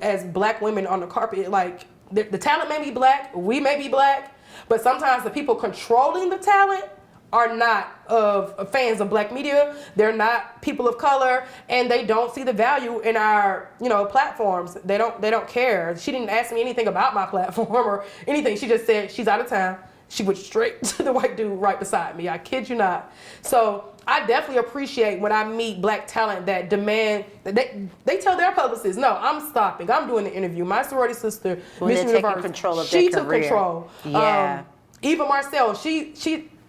as black women on the carpet, like the talent may be black, we may be black, but sometimes the people controlling the talent are not of fans of black media. They're not people of color, and they don't see the value in our, platforms. They don't care. She didn't ask me anything about my platform or anything. She just said she's out of town. She went straight to the white dude right beside me. I kid you not. So I definitely appreciate when I meet black talent that demand, they tell their publicists, no, I'm stopping. I'm doing the interview. My sorority sister, Miss Universe, control of she took career. Control. Yeah. Eva Marcel, she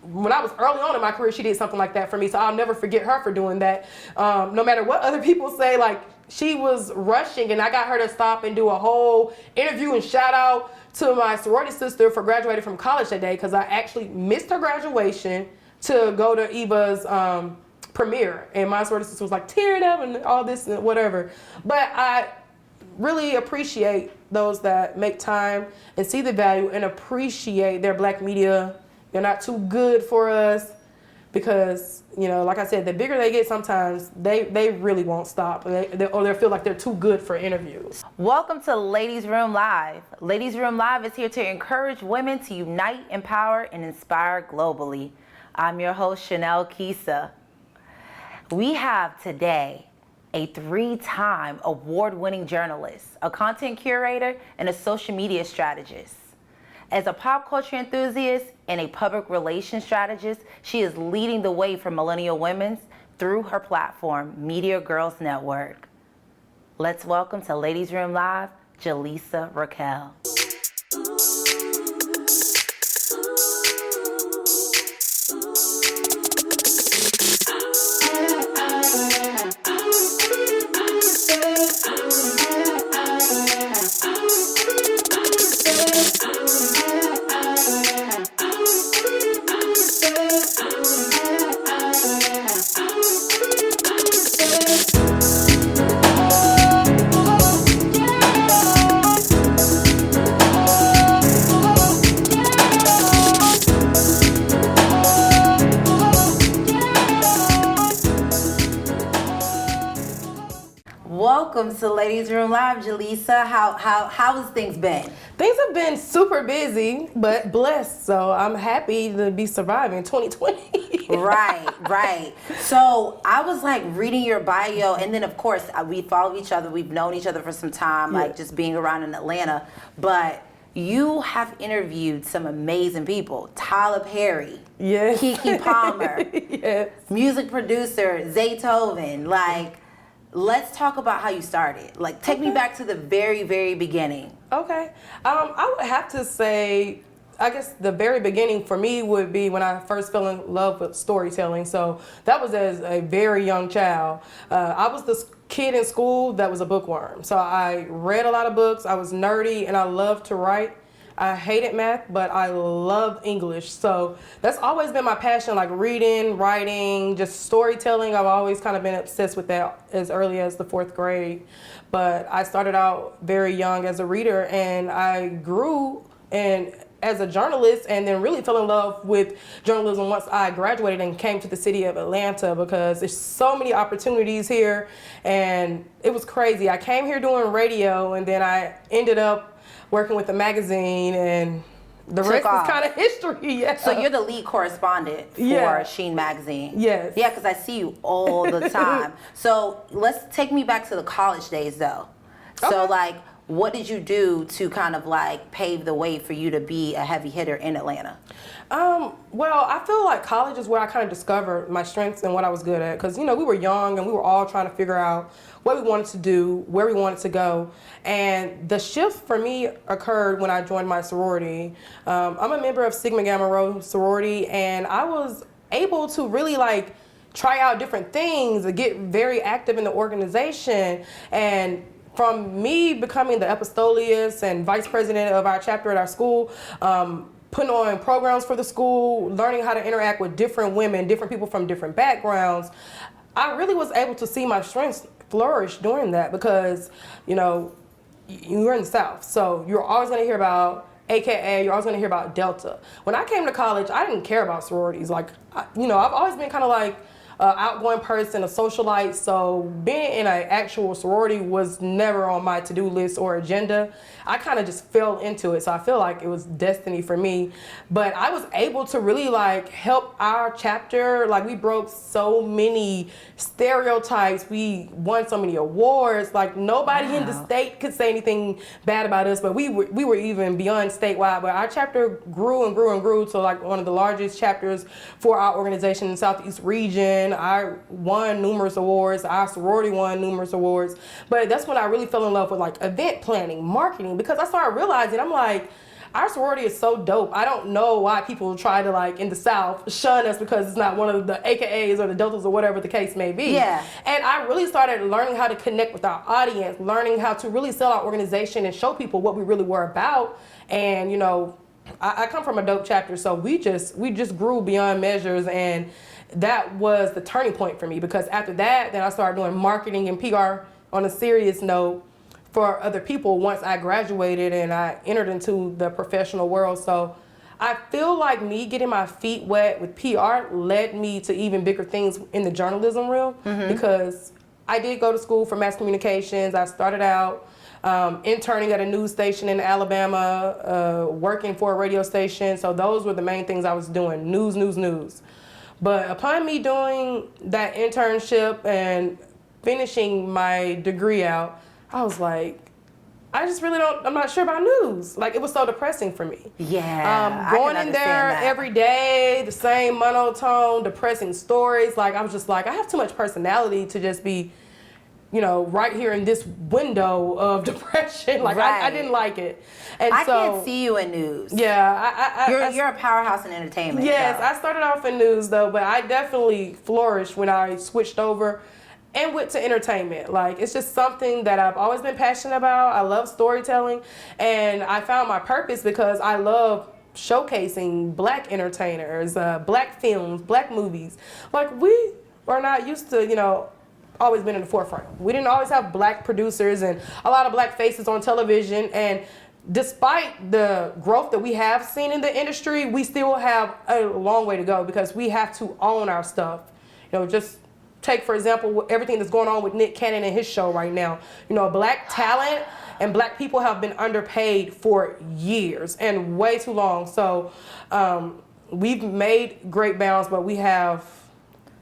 when I was early on in my career, she did something like that for me. So I'll never forget her for doing that. No matter what other people say, like she was rushing, and I got her to stop and do a whole interview and shout out to my sorority sister for graduating from college that day, because I actually missed her graduation to go to Eva's premiere. And my sorority sister was like tearing up and all this and whatever. But I really appreciate those that make time and see the value and appreciate their black media. They're not too good for us because, like I said, the bigger they get, sometimes they really won't stop, or they feel like they're too good for interviews. Welcome to Ladies Room Live. Ladies Room Live is here to encourage women to unite, empower, and inspire globally. I'm your host, Chanel Kissa. We have today a 3-time award-winning journalist, a content curator, and a social media strategist. As a pop culture enthusiast and a public relations strategist, she is leading the way for millennial women through her platform, Media Girls Network. Let's welcome to Ladies Room Live, Jelisa Raquel. Welcome to Ladies Room Live, Jelisa. How has things been? Things have been super busy, but blessed. So I'm happy to be surviving 2020. Right. So I was like reading your bio, and then of course we follow each other. We've known each other for some time, like just being around in Atlanta. But you have interviewed some amazing people: Tyler Perry, yes, Keke Palmer, yes, music producer Zaytoven. Like, let's talk about how you started. Like, take me back to the very, very beginning. Okay. I would have to say, I guess the very beginning for me would be when I first fell in love with storytelling. So that was as a very young child. I was this kid in school that was a bookworm. So I read a lot of books. I was nerdy and I loved to write. I hated math, but I loved English. So that's always been my passion, like reading, writing, just storytelling. I've always kind of been obsessed with that as early as the 4th grade. But I started out very young as a reader, and I grew as a journalist, and then really fell in love with journalism once I graduated and came to the city of Atlanta, because there's so many opportunities here, and it was crazy. I came here doing radio, and then I ended up working with a magazine, and the rest is kind of history. Yeah. So you're the lead correspondent for Sheen Magazine. Yes. Yeah, because I see you all the time. So let's take me back to the college days, though. Okay. So, like, what did you do to kind of like pave the way for you to be a heavy hitter in Atlanta? Well, I feel like college is where I kind of discovered my strengths and what I was good at. Because, we were young and we were all trying to figure out what we wanted to do, where we wanted to go. And the shift for me occurred when I joined my sorority. I'm a member of Sigma Gamma Rho sorority, and I was able to really like try out different things, get very active in the organization. And from me becoming the epistolius and vice president of our chapter at our school, putting on programs for the school, learning how to interact with different women, different people from different backgrounds, I really was able to see my strengths flourish during that, because, you're in the South, so you're always going to hear about AKA, you're always going to hear about Delta. When I came to college, I didn't care about sororities. Like, I've always been kind of like, outgoing person, a socialite. So being in an actual sorority was never on my to-do list or agenda. I kind of just fell into it. So I feel like it was destiny for me. But I was able to really like help our chapter. Like we broke so many stereotypes. We won so many awards. Like nobody in the state could say anything bad about us, but we were even beyond statewide. But our chapter grew and grew and grew to like one of the largest chapters for our organization in the Southeast region. I won numerous awards. Our sorority won numerous awards. But that's when I really fell in love with like event planning, marketing, because I started realizing, I'm like, our sorority is so dope. I don't know why people try to, like, in the South, shun us because it's not one of the AKAs or the Deltas or whatever the case may be. Yeah. And I really started learning how to connect with our audience, learning how to really sell our organization and show people what we really were about. And, you know, I come from a dope chapter, so we just grew beyond measures, and that was the turning point for me, because after that, then I started doing marketing and PR on a serious note for other people once I graduated and I entered into the professional world. So I feel like me getting my feet wet with PR led me to even bigger things in the journalism realm, because I did go to school for mass communications. I started out interning at a news station in Alabama, working for a radio station. So those were the main things I was doing, news. But upon me doing that internship and finishing my degree out, I was like, I'm not sure about news. Like, it was so depressing for me. Yeah, going in there every day, the same monotone, depressing stories. Like, I was just like, I have too much personality to just be, you know, right here in this window of depression. Like, I didn't like it. And I can't see you in news. Yeah. You're a powerhouse in entertainment. Yes, so. I started off in news, though, but I definitely flourished when I switched over and went to entertainment. Like, it's just something that I've always been passionate about. I love storytelling, and I found my purpose because I love showcasing black entertainers, black films, black movies. Like, we are not used to, you know, always been in the forefront. We didn't always have black producers and a lot of black faces on television, and despite the growth that we have seen in the industry, we still have a long way to go, because we have to own our stuff. You know, just take, for example, everything that's going on with Nick Cannon and his show right now. You know, black talent and black people have been underpaid for years and way too long. So we've made great bounds, but we have,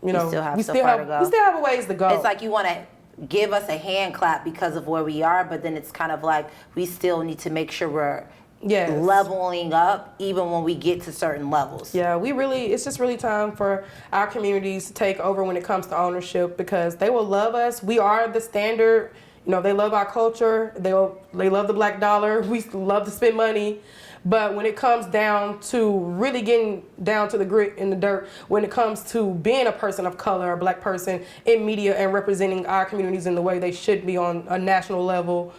you know, we still have a ways to go. It's like you want to give us a hand clap because of where we are, but then it's kind of like we still need to make sure we're leveling up even when we get to certain levels. Yeah, it's just really time for our communities to take over when it comes to ownership, because they will love us. We are the standard. You know, they love our culture. They love the black dollar. We love to spend money. But when it comes down to really getting down to the grit in the dirt, when it comes to being a person of color, a black person in media and representing our communities in the way they should be on a national level,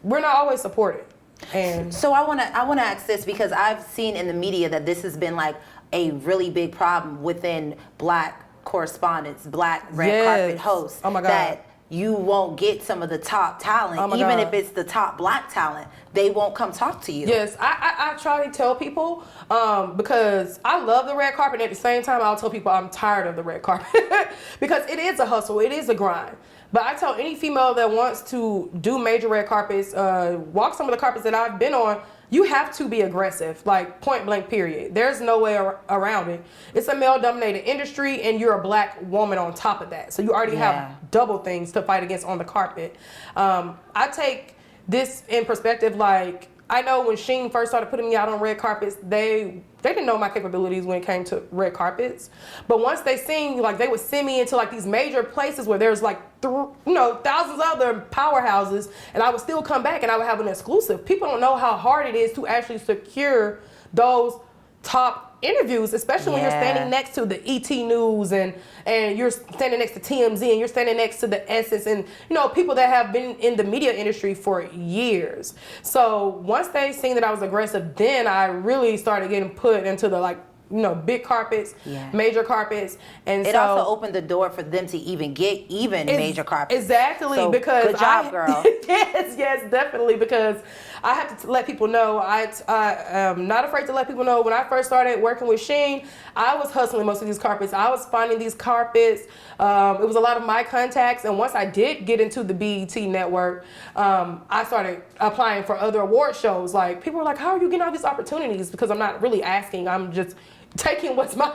we're not always supported. And so I want to ask this, because I've seen in the media that this has been like a really big problem within black correspondents, black red carpet hosts. Oh my God. That you won't get some of the top talent, even if it's the top black talent, they won't come talk to you. Yes, I try to tell people, because I love the red carpet, and at the same time I'll tell people I'm tired of the red carpet because it is a hustle, it is a grind. But I tell any female that wants to do major red carpets, walk some of the carpets that I've been on, you have to be aggressive, like point blank period. There's no way around it. It's a male dominated industry, and you're a black woman on top of that. So you already have double things to fight against on the carpet. I take this in perspective, like, I know when Sheen first started putting me out on red carpets, they didn't know my capabilities when it came to red carpets. But once they seen, like, they would send me into like these major places where there's like, thousands of other powerhouses, and I would still come back and I would have an exclusive. People don't know how hard it is to actually secure those top interviews, especially when you're standing next to the ET News and you're standing next to TMZ and you're standing next to the Essence and, you know, people that have been in the media industry for years. So once they seen that I was aggressive, then I really started getting put into the like big carpets, Yeah. major carpets, and It so also opened the door for them to even get major carpets. Exactly, So, because good job, girl. yes, definitely, because I have to let people know. I am not afraid to let people know. When I first started working with Sheen, I was hustling most of these carpets. I was finding these carpets. It was a lot of my contacts, and once I did get into the BET network, I started applying for other award shows. Like, people were like, "How are you getting all these opportunities?" Because I'm not really asking. I'm just taking what's mine.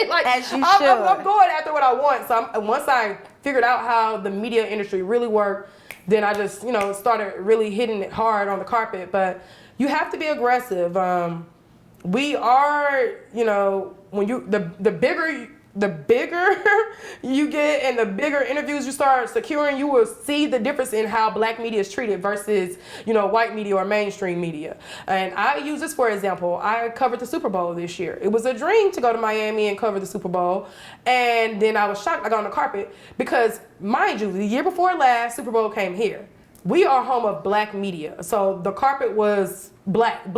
Like, As you I'm should. going after what I want. So once I figured out how the media industry really worked, then I just, started really hitting it hard on the carpet. But you have to be aggressive. We are, when the bigger you get and the bigger interviews you start securing, you will see the difference in how black media is treated versus, white media or mainstream media. And I use this for example. I covered the Super Bowl this year. It was a dream to go to Miami and cover the Super Bowl. And then I was shocked I got on the carpet because, mind you, the year before last, Super Bowl came here. We are home of black media. So the carpet was black.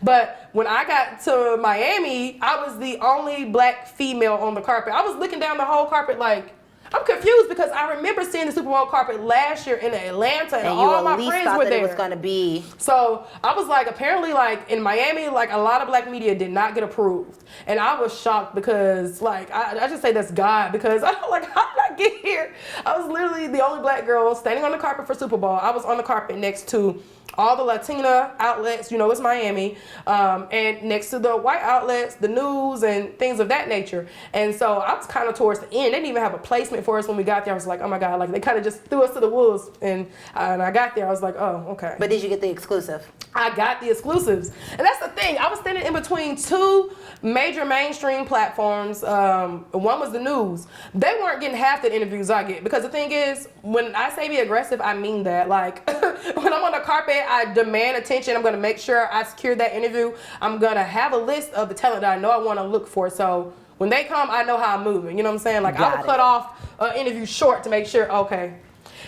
But when I got to Miami, I was the only black female on the carpet. I was looking down the whole carpet like, I'm confused because I remember seeing the Super Bowl carpet last year in Atlanta and all my friends were there. It was going to be. So I was like, apparently, like in Miami, like a lot of black media did not get approved, and I was shocked because, like, I just say that's God, because I was like, how did I get here? I was literally the only black girl standing on the carpet for Super Bowl. I was on the carpet next to all the Latina outlets, it's Miami, and next to the white outlets, the news and things of that nature. And so I was kind of towards the end. They didn't even have a placement for us when we got there. I was like, oh my God, like they kind of just threw us to the wolves. And I got there, I was like, oh, okay. But did you get the exclusive? I got the exclusives. And that's the thing. I was standing in between two major mainstream platforms. One was the news. They weren't getting half the interviews I get, because the thing is, when I say be aggressive, I mean that. Like, when I'm on the carpet, I demand attention. I'm going to make sure I secure that interview. I'm going to have a list of the talent that I know I want to look for. So when they come, I know how I'm moving. You know what I'm saying? Like, I will cut off an interview short to make sure, okay.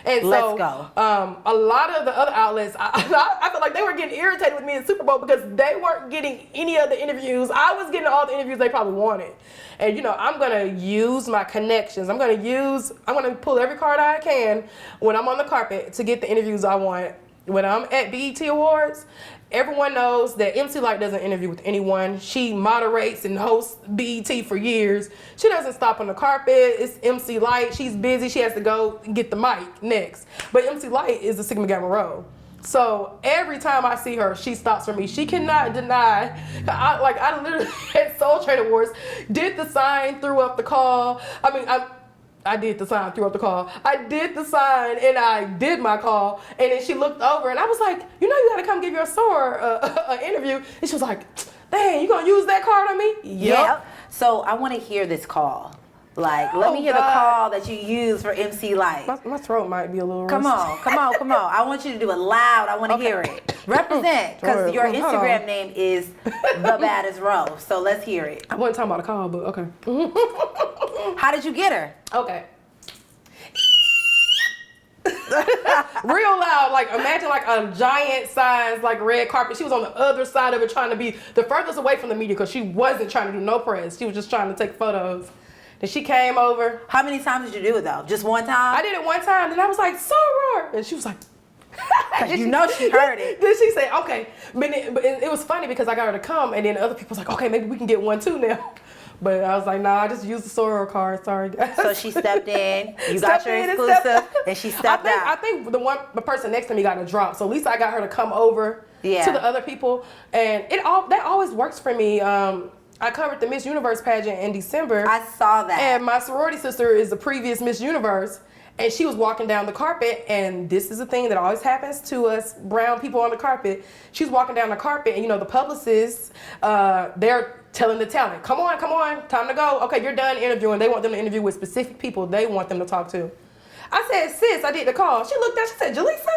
And let's so, go. A lot of the other outlets, I feel like they were getting irritated with me in Super Bowl because they weren't getting any of the interviews. I was getting all the interviews they probably wanted. And, I'm going to use my connections. I'm going to pull every card I can when I'm on the carpet to get the interviews I want. When I'm at BET Awards, everyone knows that MC Lyte doesn't interview with anyone. She moderates and hosts BET for years. She doesn't stop on the carpet. It's MC Lyte. She's busy. She has to go get the mic next. But MC Lyte is the Sigma Gamma Rho. So every time I see her, she stops for me. She cannot deny. I literally at Soul Train Awards did the sign, threw up the call. I did the sign, threw up the call. I did the sign, and I did my call. And then she looked over, and I was like, you got to come give your store an interview. And she was like, dang, you going to use that card on me? Yep. So I want to hear this call. Like, let me hear the call that you use for MC Lyte. My throat might be a little Come on. I want you to do it loud. I want to hear it. Represent, because your Instagram name is The Baddest Row. So let's hear it. I wasn't talking about a call, but okay. How did you get her? Okay. Real loud, like imagine like a giant size like red carpet. She was on the other side of it trying to be the furthest away from the media because she wasn't trying to do no press. She was just trying to take photos. Then she came over. How many times did you do it though? Just one time? I did it one time. Then I was like, Soror. And she was like, she heard it. Then she said, okay. But it was funny because I got her to come, and then other people was like, okay, maybe we can get one too now. But I was like, nah, I just used the Soror card. Sorry, guys. So she stepped in. You got your exclusive, and she stepped out. I think the person next to me got a drop. So at least I got her to come over to the other people, and that always works for me. I covered the Miss Universe pageant in December. I saw that. And my sorority sister is the previous Miss Universe. And she was walking down the carpet, and this is a thing that always happens to us brown people on the carpet. She's walking down the carpet, and the publicists, they're telling the talent, come on, time to go. Okay, you're done interviewing. They want them to interview with specific people they want them to talk to. I said, sis, I did the call. She looked at, she said, Jelisa?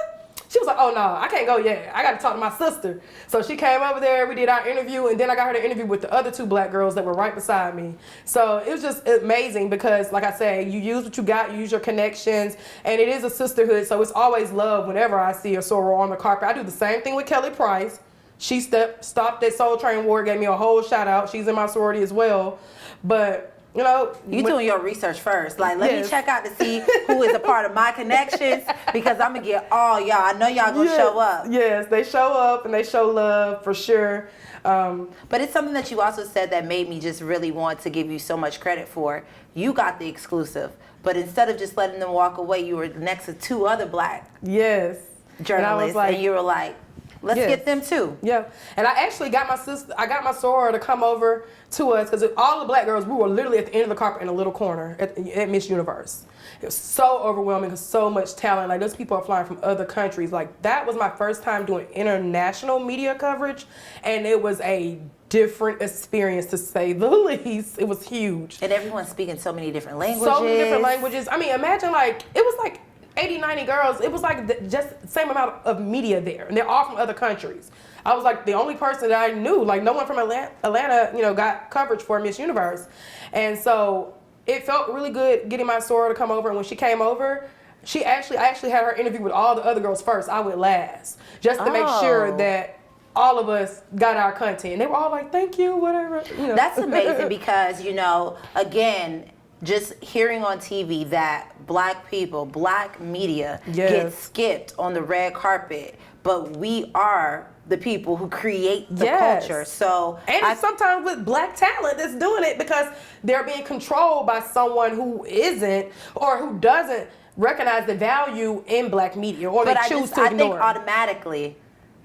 She was like, oh no, I can't go yet. I got to talk to my sister. So she came over there, we did our interview, and then I got her to interview with the other two black girls that were right beside me. So it was just amazing because, like I say, you use what you got, you use your connections, and it is a sisterhood, so it's always love whenever I see a soror on the carpet. I do the same thing with Kelly Price. She stopped at Soul Train Ward, gave me a whole shout out. She's in my sorority as well. But, you know. You doing your research first. Like, let me check out to see who is a part of my connections, because I'm going to get all y'all. I know y'all going to show up. Yes, they show up and they show love for sure. But it's something that you also said that made me just really want to give you so much credit for. You got the exclusive, but instead of just letting them walk away, you were next to 2 other black journalists, and you were like, let's get them too. Yeah, and I actually got my soror to come over to us, because all the black girls, we were literally at the end of the carpet in a little corner at Miss Universe. It was so overwhelming, because so much talent. Like, those people are flying from other countries. Like, that was my first time doing international media coverage, and it was a different experience, to say the least. It was huge. And everyone's speaking so many different languages. So many different languages. I mean, imagine, like, it was like 80, 90 girls. It was like just the same amount of media there, and they're all from other countries. I was like the only person that I knew. Like, no one from Atlanta, you know, got coverage for Miss Universe. And so it felt really good getting my soror to come over. And when she came over, I actually had her interview with all the other girls first. I went last, just to make sure that all of us got our content. And they were all like, thank you, whatever. You know. That's amazing, because, you know, again, just hearing on TV that black people, black media get skipped on the red carpet, but we are the people who create the culture. So, and sometimes with black talent that's doing it, because they're being controlled by someone who isn't, or who doesn't recognize the value in black media, or they choose to ignore. I think automatically,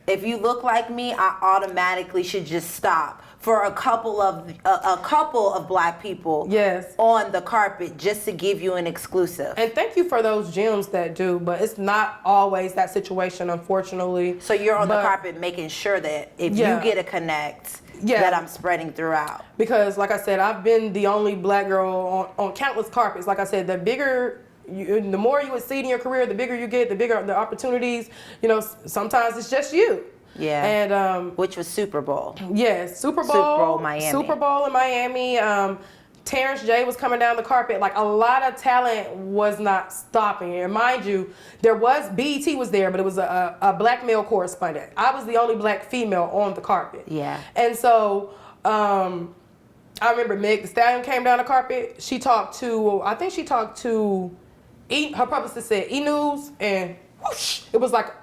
if you look like me, I automatically should just stop for a couple of black people on the carpet, just to give you an exclusive. And thank you for those gems that do, but it's not always that situation, unfortunately. So you're on the carpet making sure that if you get a connect, that I'm spreading throughout. Because, like I said, I've been the only black girl on countless carpets. Like I said, the more you exceed in your career, the bigger you get, the bigger the opportunities. You know, sometimes it's just you. Yeah. And which was Super Bowl. Yes, Super Bowl Miami. Super Bowl in Miami. Terrence J was coming down the carpet. Like, a lot of talent was not stopping. And mind you, BET was there, but it was a black male correspondent. I was the only black female on the carpet. Yeah. And so I remember Meg Thee Stallion came down the carpet. She talked to her publicist said E-News, and whoosh, it was like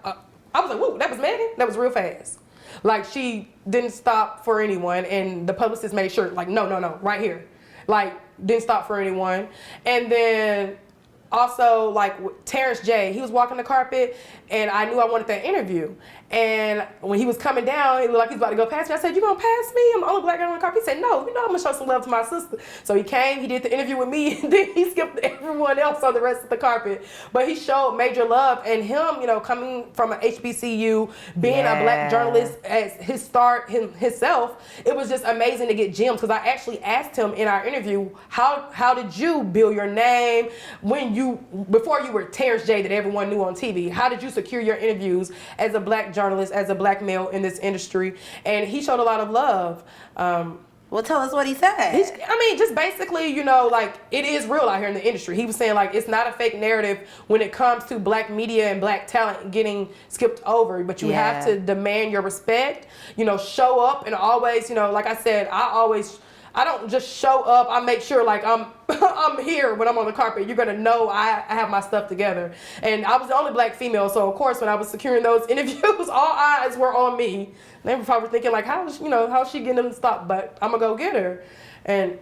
I was like, whoa, that was Megan? That was real fast. Like, she didn't stop for anyone, and the publicist made sure, like, no, right here. Like, didn't stop for anyone. And then also, like, Terrence J, he was walking the carpet, and I knew I wanted that interview. And when he was coming down, he looked like he was about to go past me. I said, you gonna pass me? I'm the only black guy on the carpet. He said, no, you know I'm gonna show some love to my sister. So he came, he did the interview with me, and then he skipped everyone else on the rest of the carpet. But he showed major love, and him, you know, coming from an HBCU, being a black journalist as his start himself, it was just amazing to get gems. Because I actually asked him in our interview, how did you build your name before you were Terrence J that everyone knew on TV? How did you secure your interviews as a black journalist, as a black male in this industry? And he showed a lot of love. Well, tell us what he said. Just basically, you know, like, it is real out here in the industry. He was saying, like, it's not a fake narrative when it comes to black media and black talent getting skipped over, but you have to demand your respect, you know, show up, and always, you know, like I said, I don't just show up. I make sure, like, I'm here when I'm on the carpet. You're gonna know I have my stuff together. And I was the only black female, so of course when I was securing those interviews, all eyes were on me. They were probably thinking, like, how's she getting them to stop? But I'm gonna go get her. And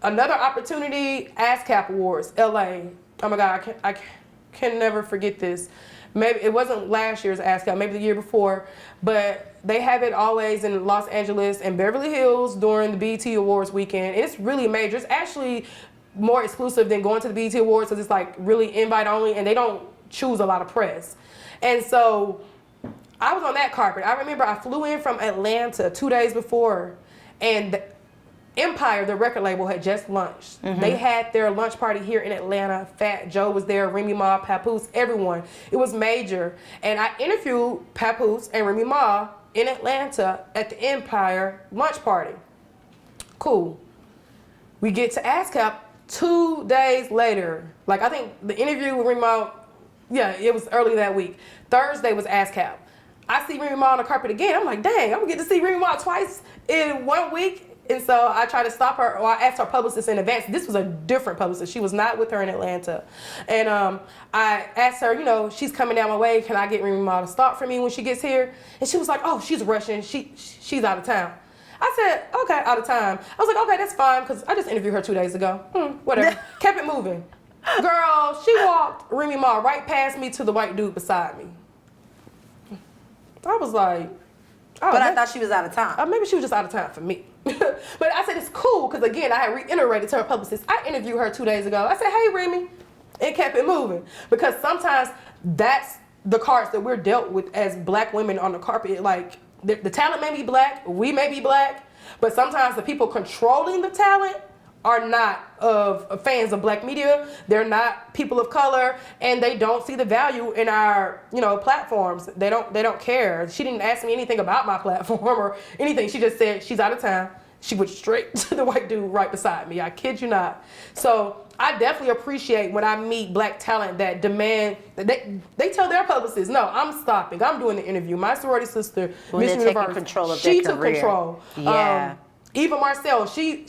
another opportunity, ASCAP Awards, LA. Oh my God, I can never forget this. Maybe it wasn't last year's ASCAP, maybe the year before, but they have it always in Los Angeles and Beverly Hills during the BET Awards weekend. It's really major. It's actually more exclusive than going to the BET Awards, because it's like really invite only, and they don't choose a lot of press. And so I was on that carpet. I remember I flew in from Atlanta 2 days before, and Empire, the record label, had just launched. Mm-hmm. They had their lunch party here in Atlanta. Fat Joe was there, Remy Ma, Papoose, everyone. It was major. And I interviewed Papoose and Remy Ma in Atlanta at the Empire lunch party. Cool. We get to ASCAP 2 days later. Like, I think the interview with Remy Ma, it was early that week. Thursday was ASCAP. I see Remy Ma on the carpet again. I'm like, dang, I'm gonna get to see Remy Ma twice in 1 week. And so I tried to stop her, or I asked her publicist in advance. This was a different publicist. She was not with her in Atlanta. And I asked her, you know, she's coming down my way. Can I get Remy Ma to stop for me when she gets here? And she was like, oh, she's rushing. She's out of town. I said, okay, out of time. I was like, okay, that's fine, because I just interviewed her 2 days ago. Whatever. Kept it moving. Girl, she walked Remy Ma right past me to the white dude beside me. I was like, oh, but I thought she was out of time. Maybe she was just out of time for me. But I said, it's cool, because again, I had reiterated to her publicist. I interviewed her 2 days ago. I said, hey, Remy, and kept it moving. Because sometimes that's the cards that we're dealt with as black women on the carpet. Like, the talent may be black, we may be black, but sometimes the people controlling the talent are not fans of black media. They're not people of color, and they don't see the value in our, you know, platforms. They don't care. She didn't ask me anything about my platform or anything. She just said she's out of town. She went straight to the white dude right beside me. I kid you not. So I definitely appreciate when I meet black talent that demand, they tell their publicists, no, I'm stopping. I'm doing the interview. My sorority sister, Miss Universe, control of she their took career. control. Yeah. Eva Marcel, she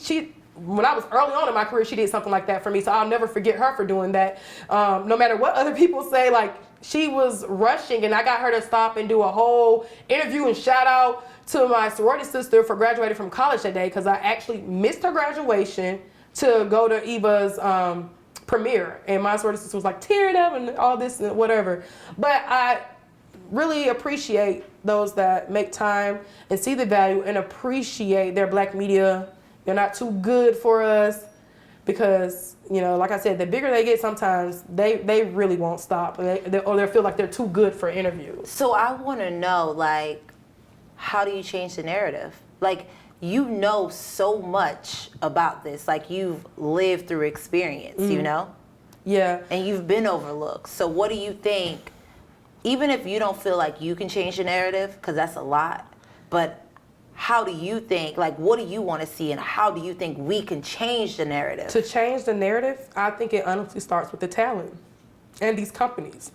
when I was early on in my career, she did something like that for me. So I'll never forget her for doing that. No matter what other people say, like, she was rushing, and I got her to stop and do a whole interview and shout out to my sorority sister for graduating from college that day, because I actually missed her graduation to go to Eva's premiere. And my sorority sister was like tearing up and all this and whatever. But I really appreciate those that make time and see the value and appreciate their black media. They're not too good for us, because, you know, like I said, the bigger they get, sometimes they really won't stop, or they feel like they're too good for interviews. So I want to know, like, how do you change the narrative? Like, you know so much about this. Like, you've lived through experience, you know? Yeah. And you've been overlooked. So what do you think, even if you don't feel like you can change the narrative, because that's a lot, but how do you think, like, what do you want to see, and how do you think we can change the narrative? To change the narrative, I think it honestly starts with the talent and these companies.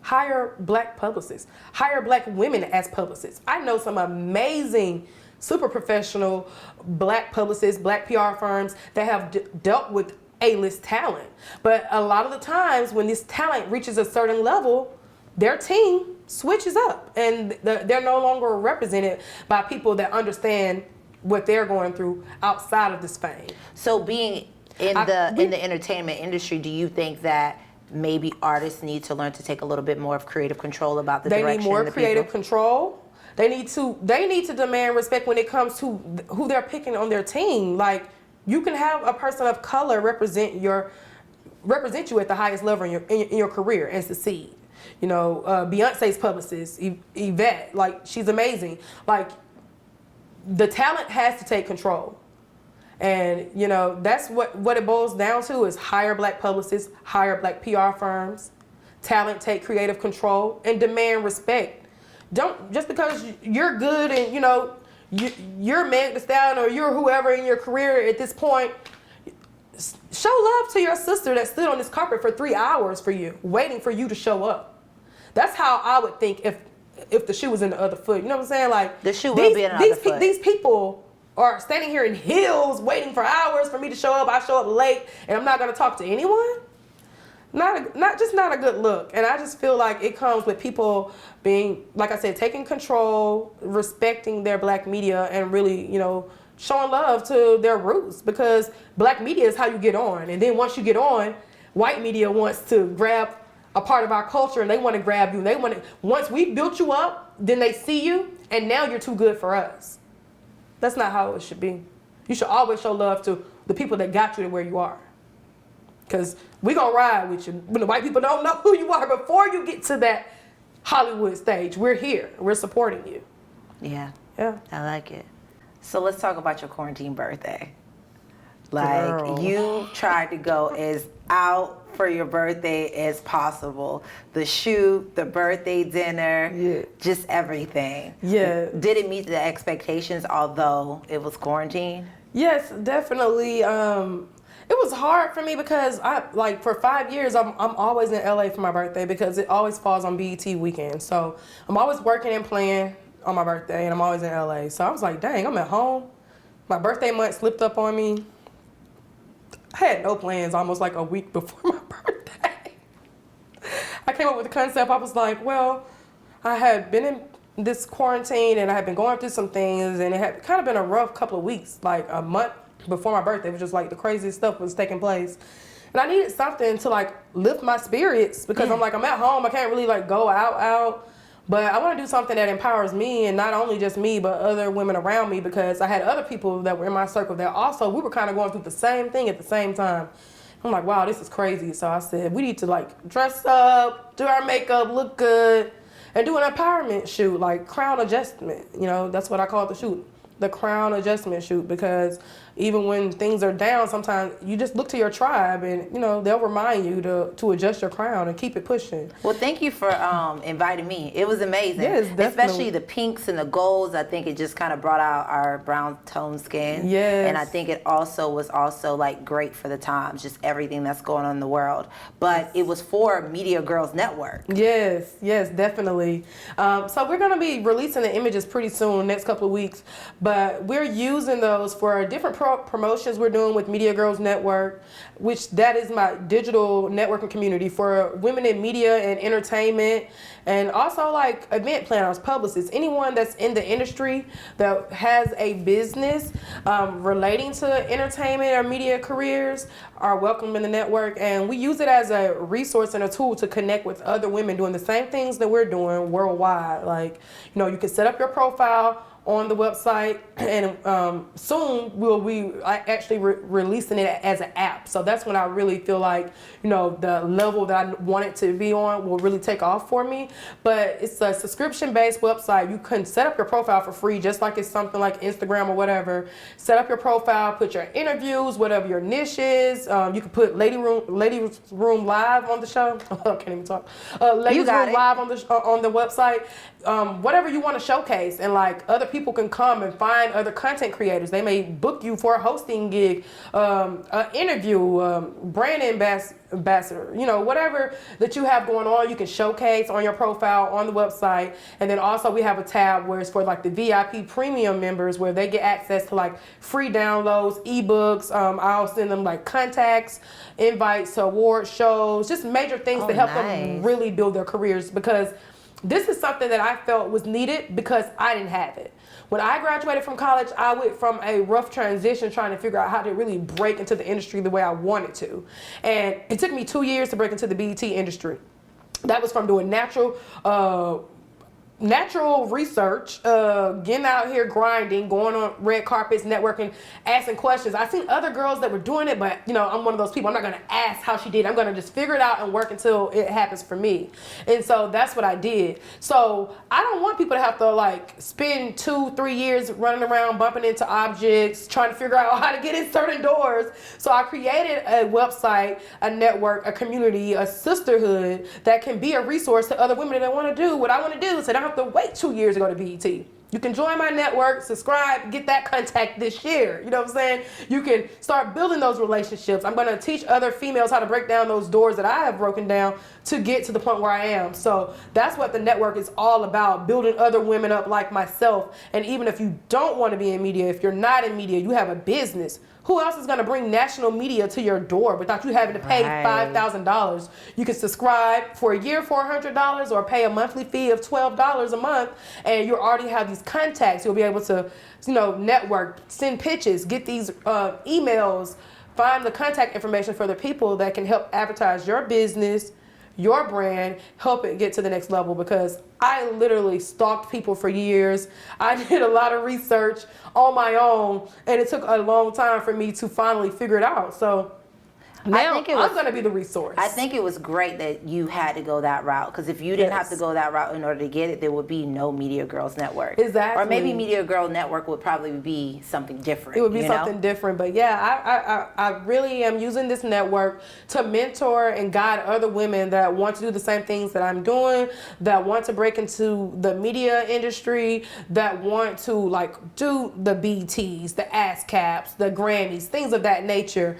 Hire black publicists. Hire black women as publicists. I know some amazing, super professional black publicists, black PR firms that have dealt with A-list talent. But a lot of the times when this talent reaches a certain level, their team switches up, and they're no longer represented by people that understand what they're going through outside of this fame. So being in the entertainment industry, do you think that maybe artists need to learn to take a little bit more of creative control about the direction? They need more of the creative people? control. They need to demand respect when it comes to who they're picking on their team. Like, you can have a person of color represent you at the highest level in your career and succeed. You know, Beyonce's publicist, Yvette, like, she's amazing. Like, the talent has to take control. And, you know, that's what it boils down to, is hire black publicists, hire black PR firms, talent take creative control, and demand respect. Don't, just because you're good and, you know, you're Meg Thee Stallion or you're whoever in your career at this point, show love to your sister that stood on this carpet for 3 hours for you, waiting for you to show up. That's how I would think if the shoe was in the other foot. You know what I'm saying? Like, the shoe will be in the other foot. These people are standing here in heels waiting for hours for me to show up. I show up late and I'm not going to talk to anyone. Not a good look. And I just feel like it comes with people being, like I said, taking control, respecting their black media, and really, you know, showing love to their roots, because black media is how you get on. And then once you get on, white media wants to grab a part of our culture, and they want to grab you. And they want to, once we built you up, then they see you, and now you're too good for us. That's not how it should be. You should always show love to the people that got you to where you are. Because we gonna ride with you. When the white people don't know who you are, before you get to that Hollywood stage, we're here. We're supporting you. Yeah. Yeah. I like it. So let's talk about your quarantine birthday. Like, Girl. you tried to go as out for your birthday as possible. The shoot, the birthday dinner, Yeah. just everything. Yeah. Did it meet the expectations, although it was quarantine? Yes, definitely. It It was hard for me because for 5 years I'm always in LA for my birthday because it always falls on BET weekend. So I'm always working and playing on my birthday and I'm always in LA. So I was like, dang, I'm at home. My birthday month slipped up on me. I had no plans almost like a week before my birthday. I came up with the concept. I was like, well, I had been in this quarantine and I had been going through some things and it had kind of been a rough couple of weeks, like a month before my birthday, which was like the craziest stuff was taking place. And I needed something to like lift my spirits because I'm like, I'm at home. I can't really like go out. But I want to do something that empowers me and not only just me, but other women around me because I had other people that were in my circle that also, we were kind of going through the same thing at the same time. I'm like, wow, this is crazy. So I said, we need to like dress up, do our makeup, look good, and do an empowerment shoot, like crown adjustment. You know, that's what I call the shoot, the crown adjustment shoot, because even when things are down, sometimes you just look to your tribe and, you know, they'll remind you to adjust your crown and keep it pushing. Well, thank you for inviting me. It was amazing. Yes, definitely. Especially the pinks and the golds. I think it just kind of brought out our brown tone skin. Yes. And I think it also was like great for the times, just everything that's going on in the world. But it was for Media Girls Network. Yes, definitely. So we're going to be releasing the images pretty soon, next couple of weeks. But we're using those for different promotions we're doing with Media Girls Network, which that is my digital networking community for women in media and entertainment, and also like event planners, publicists, anyone that's in the industry that has a business relating to entertainment or media careers are welcome in the network. And we use it as a resource and a tool to connect with other women doing the same things that we're doing worldwide. Like, you know, you can set up your profile on the website, and soon we'll be actually releasing it as an app. So that's when I really feel like, you know, the level that I want it to be on will really take off for me. But it's a subscription-based website. You can set up your profile for free, just like it's something like Instagram or whatever. Set up your profile, put your interviews, whatever your niche is. You can put Ladies Room Live on the show. I can't even talk. Ladies Room Live on the website. Whatever you want to showcase, and like other people can come and find other content creators. They may book you for a hosting gig, an interview, brand ambassador, you know, whatever that you have going on, you can showcase on your profile on the website. And then also we have a tab where it's for like the VIP premium members, where they get access to like free downloads, ebooks. I'll send them like contacts, invites to award shows, just major things to help them really build their careers, because this is something that I felt was needed because I didn't have it. When I graduated from college, I went from a rough transition trying to figure out how to really break into the industry the way I wanted to. And it took me 2 years to break into the BET industry. That was from doing natural research, getting out here grinding, going on red carpets, networking, asking questions. I've seen other girls that were doing it, but you know, I'm one of those people. I'm not going to ask how she did. I'm going to just figure it out and work until it happens for me. And so that's what I did. So I don't want people to have to like spend 2-3 years running around, bumping into objects, trying to figure out how to get in certain doors. So I created a website, a network, a community, a sisterhood that can be a resource to other women that want to do what I want to do. So they don't have to wait 2 years to go to BET. You can join my network, subscribe, get that contact this year. You know what I'm saying? You can start building those relationships. I'm going to teach other females how to break down those doors that I have broken down to get to the point where I am. So that's what the network is all about, building other women up like myself. And even if you don't want to be in media, if you're not in media, you have a business, who else is going to bring national media to your door without you having to pay $5,000? You can subscribe for a year for $100 or pay a monthly fee of $12 a month, and you already have these contacts. You'll be able to, you know, network, send pitches, get these emails, find the contact information for the people that can help advertise your business, your brand, help it get to the next level. Because I literally stalked people for years. I did a lot of research on my own, and it took a long time for me to finally figure it out. So Now think it was- I'm going to be the resource. I think it was great that you had to go that route, because if you didn't have to go that route in order to get it, there would be no Media Girls Network. Exactly. Or maybe Media Girl Network would probably be something different. It would be something different. But yeah, I really am using this network to mentor and guide other women that want to do the same things that I'm doing, that want to break into the media industry, that want to like do the BTs, the ASCAPs, the Grammys, things of that nature.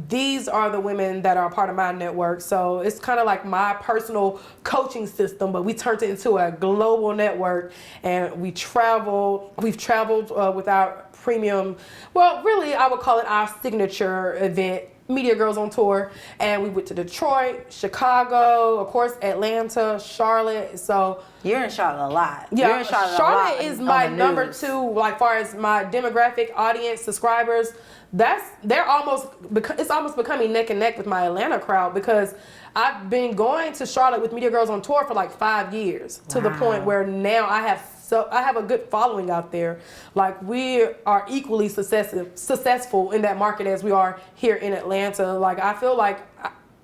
These are the women that are a part of my network. So it's kind of like my personal coaching system, but we turned it into a global network, and we've traveled with our premium, well, really, I would call it our signature event, Media Girls on Tour. And we went to Detroit, Chicago, of course, Atlanta, Charlotte. So you're in Charlotte a lot. Yeah, you're in Charlotte Charlotte a lot is my on the number news. 2, like far as my demographic audience, subscribers. It's almost becoming neck and neck with my Atlanta crowd, because I've been going to Charlotte with Media Girls on Tour for like 5 years, to the point where now I have a good following out there. Like, we are equally successful in that market as we are here in Atlanta. Like, I feel like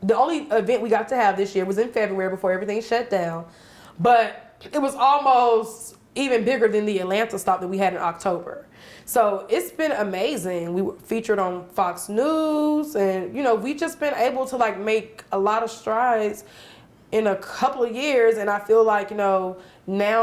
the only event we got to have this year was in February before everything shut down, but it was almost even bigger than the Atlanta stop that we had in October. So it's been amazing. We were featured on Fox News, and we just been able to like make a lot of strides in a couple of years. And I feel like, now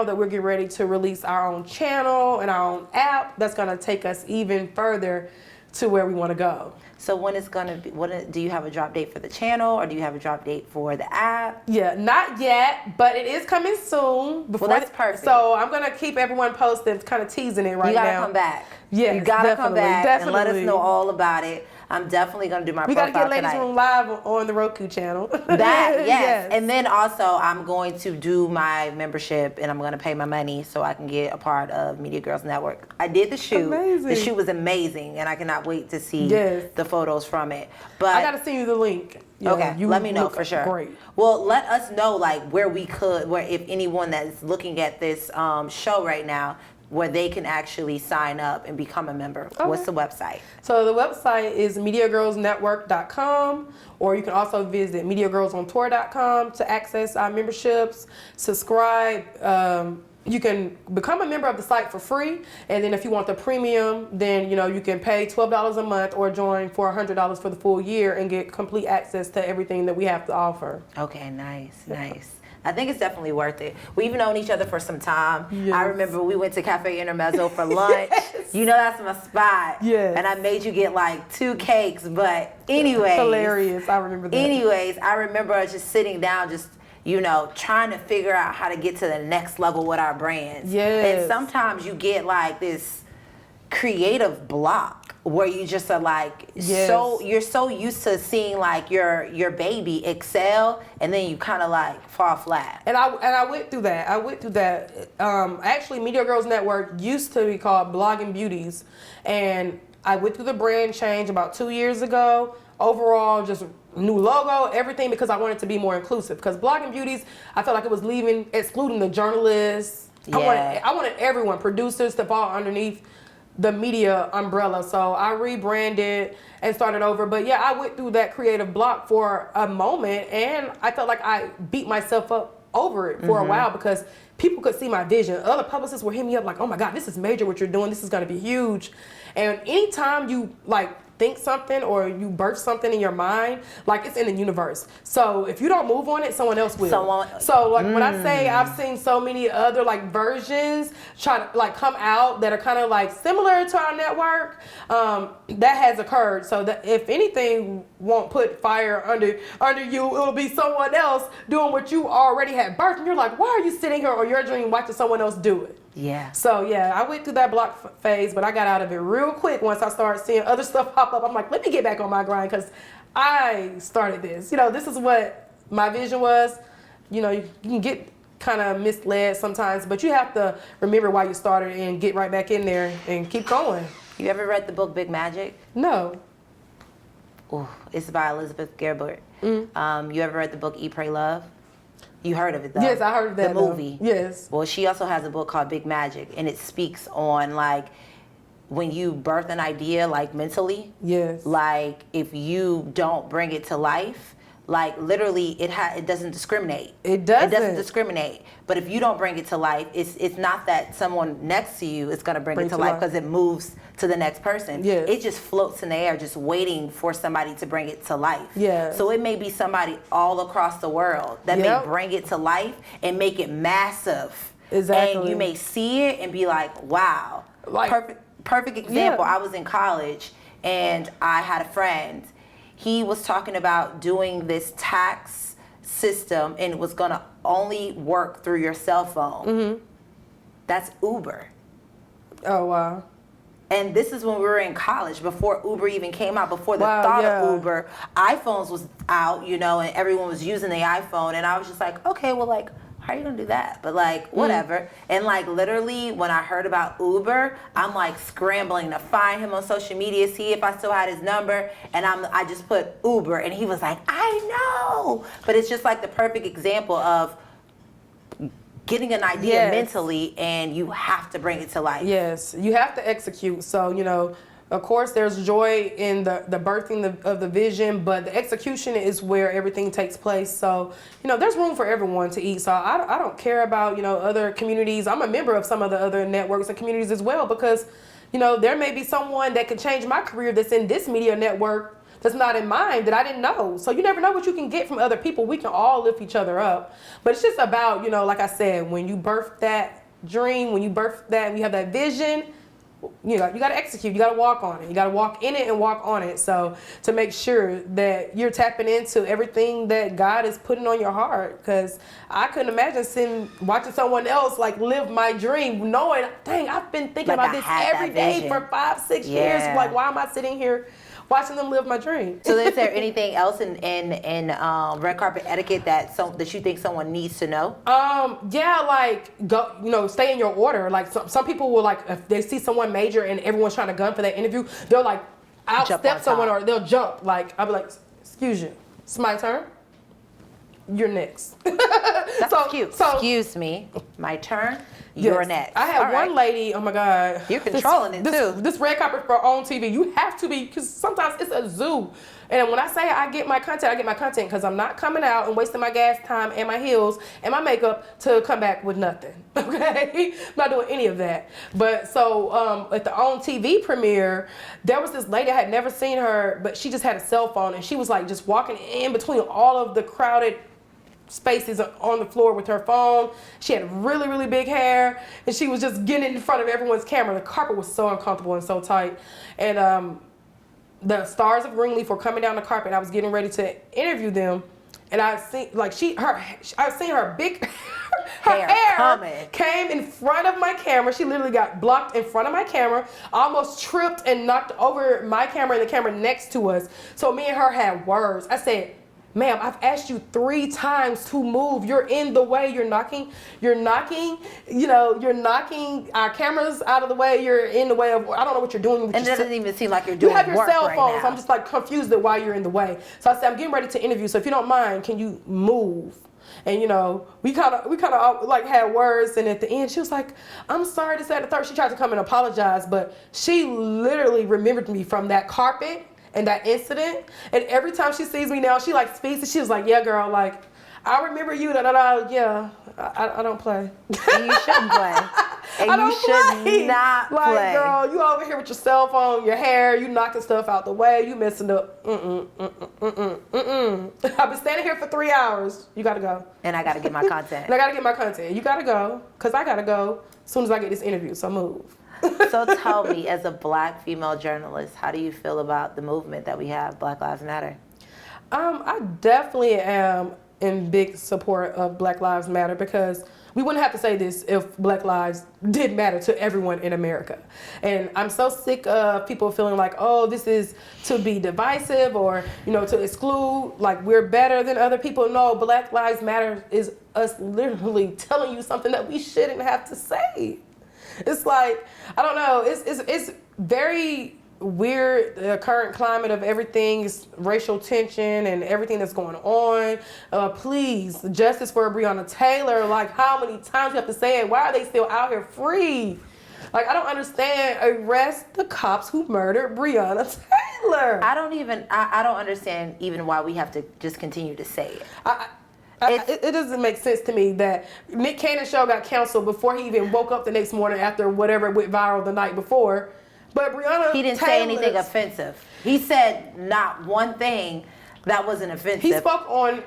that we're getting ready to release our own channel and our own app, that's going to take us even further to where we want to go. So when it's going to be, do you have a drop date for the channel, or do you have a drop date for the app? Yeah, not yet, but it is coming soon. Well, that's perfect. So I'm going to keep everyone posted, kind of teasing it right now. You got to come back. Yes, you got to come back and let us definitely. know all about it. I'm definitely going to do my profile tonight. We got to get Ladies Room Live on the Roku channel. That, yes. And then also I'm going to do my membership, and I'm going to pay my money so I can get a part of Media Girls Network. I did the shoot. Amazing. The shoot was amazing, and I cannot wait to see the photos from it. But I got to send you the link. Yeah, okay, let me know for sure. Great. Well, let us know like where if anyone that's looking at this show right now, where they can actually sign up and become a member. Okay. What's the website? So the website is MediaGirlsNetwork.com, or you can also visit MediaGirlsOnTour.com to access our memberships, subscribe. You can become a member of the site for free, and then if you want the premium, then you can pay $12 a month or join for $100 for the full year and get complete access to everything that we have to offer. Okay, nice. I think it's definitely worth it. We've known each other for some time. Yes. I remember we went to Cafe Intermezzo for lunch. Yes. That's my spot. Yes. And I made you get like 2 cakes. But anyways. Hilarious. I remember that. Anyways, I remember us just sitting down, just, trying to figure out how to get to the next level with our brands. Yes. And sometimes you get like this creative block where you just are like, you're so used to seeing like your baby excel, and then you kind of like fall flat. And I went through that. Actually, Media Girls Network used to be called Blogging Beauties, and I went through the brand change about 2 years ago. Overall, just new logo, everything, because I wanted to be more inclusive. Because Blogging Beauties, I felt like it was excluding the journalists. Yeah. I wanted everyone, producers, to fall underneath the media umbrella. So I rebranded and started over. But yeah, I went through that creative block for a moment, and I felt like I beat myself up over it for a while, because people could see my vision. Other publicists were hitting me up like, oh my God, this is major what you're doing. This is going to be huge. And anytime you like think something or you birth something in your mind, like, it's in the universe. So if you don't move on it, someone else will. So like when I say I've seen so many other like versions try to like come out that are kind of like similar to our network, that has occurred. So that if anything won't put fire under you, it'll be someone else doing what you already had birthed. And you're like, why are you sitting here on your dream watching someone else do it? Yeah. So yeah, I went through that block phase, but I got out of it real quick once I started seeing other stuff pop up. I'm like, let me get back on my grind, because I started this. This is what my vision was. You can get kind of misled sometimes, but you have to remember why you started and get right back in there and keep going. You ever read the book Big Magic? No. Ooh, it's by Elizabeth Gilbert. You ever read the book Eat, Pray, Love? You heard of it though? Yes, I heard of that. The movie. Yes. Well, she also has a book called Big Magic, and it speaks on like when you birth an idea, like mentally, Yes. like if you don't bring it to life, like literally it doesn't discriminate. It doesn't. It doesn't discriminate. But if you don't bring it to life, it's not that someone next to you is going to bring it to life because it moves to the next person. Yes. It just floats in the air, just waiting for somebody to bring it to life. Yes. So it may be somebody all across the world that may bring it to life and make it massive. Exactly. And you may see it and be like, wow. Like, Perfect example. Yeah. I was in college and I had a friend. He was talking about doing this tax system and it was going to only work through your cell phone. Mm-hmm. That's Uber. Oh, wow. And this is when we were in college, before Uber even came out, before the Wow, thought yeah. of Uber. iPhones was out, you know, and everyone was using the iPhone. And I was just like, okay, well, like, how are you gonna do that? But like, whatever. And like, literally, when I heard about Uber, I'm like scrambling to find him on social media, see if I still had his number. And I just put Uber, and he was like, I know. But it's just like the perfect example of getting an idea mentally, and you have to bring it to life. Yes, you have to execute. So, you know, of course, there's joy in the birthing of the vision, but the execution is where everything takes place. So, you know, there's room for everyone to eat. So I don't care about, you know, other communities. I'm a member of some of the other networks and communities as well because, you know, there may be someone that could change my career that's in this media network that's not in mine that I didn't know. So you never know what you can get from other people. We can all lift each other up. But it's just about, you know, like I said, when you birth that dream, when you birth that and you have that vision, you know, you got to execute. You got to walk on it. You got to walk in it and walk on it. So to make sure that you're tapping into everything that God is putting on your heart, because I couldn't imagine watching someone else like live my dream, knowing, dang, I've been thinking Like about this every day for 5-6 years. Like, why am I sitting here watching them live my dream? So is there anything else in red carpet etiquette that you think someone needs to know? Yeah, like go, you know, stay in your order. Like some people will, like, if they see someone major and everyone's trying to gun for that interview, they'll like outstep someone or they'll jump. Like I'll be like, excuse you, it's my turn. You're next. That's so cute. So, excuse me, my turn. You're yes. next. I had one lady, oh my God. You're controlling it too. This red carpet for on TV, you have to be, because sometimes it's a zoo. And when I say I get my content because I'm not coming out and wasting my gas time and my heels and my makeup to come back with nothing. Okay? I'm not doing any of that. But so at the on TV premiere, there was this lady, I had never seen her, but she just had a cell phone and she was like just walking in between all of the crowded spaces on the floor with her phone. She had really, really big hair and she was just getting in front of everyone's camera. The carpet was so uncomfortable and so tight. And the stars of Greenleaf were coming down the carpet. I was getting ready to interview them. And I seen like I seen her big her hair came in front of my camera. She literally got blocked in front of my camera, almost tripped and knocked over my camera and the camera next to us. So me and her had words. I said, ma'am, I've asked you 3 times to move. You're in the way. You're knocking, you know, you're knocking our cameras out of the way. You're in the way of, I don't know what you're doing. And it doesn't even seem like you're doing work right now. You have your cell phone, so I'm just like confused at why you're in the way. So I said, I'm getting ready to interview, so if you don't mind, can you move? And you know, we kind of like had words, and at the end she was like, I'm sorry to say the third. She tried to come and apologize, but she literally remembered me from that carpet and that incident. And every time she sees me now, she like speaks and she was like, yeah, girl, like, I remember you, yeah, I don't play. And you shouldn't play. And you should not play. Like, girl, you over here with your cell phone, your hair, you knocking stuff out the way, you messing up. I've been standing here for 3 hours. You gotta go. And I gotta get my content. And I gotta get my content. You gotta go, because I gotta go as soon as I get this interview, so move. So tell me, as a Black female journalist, how do you feel about the movement that we have, Black Lives Matter? I definitely am in big support of Black Lives Matter, because we wouldn't have to say this if Black lives did matter to everyone in America. And I'm so sick of people feeling like, oh, this is to be divisive or, you know, to exclude, like we're better than other people. No, Black Lives Matter is us literally telling you something that we shouldn't have to say. It's like, I don't know, it's very weird, the current climate of everything, is racial tension and everything that's going on. Please, justice for Breonna Taylor. Like, how many times you have to say it? Why are they still out here free? Like, I don't understand. Arrest the cops who murdered Breonna Taylor. I don't understand even why we have to just continue to say it. It doesn't make sense to me that Nick Cannon's show got canceled before he even woke up the next morning after whatever went viral the night before. But Breonna He didn't say anything offensive. He said not one thing that wasn't offensive. He spoke on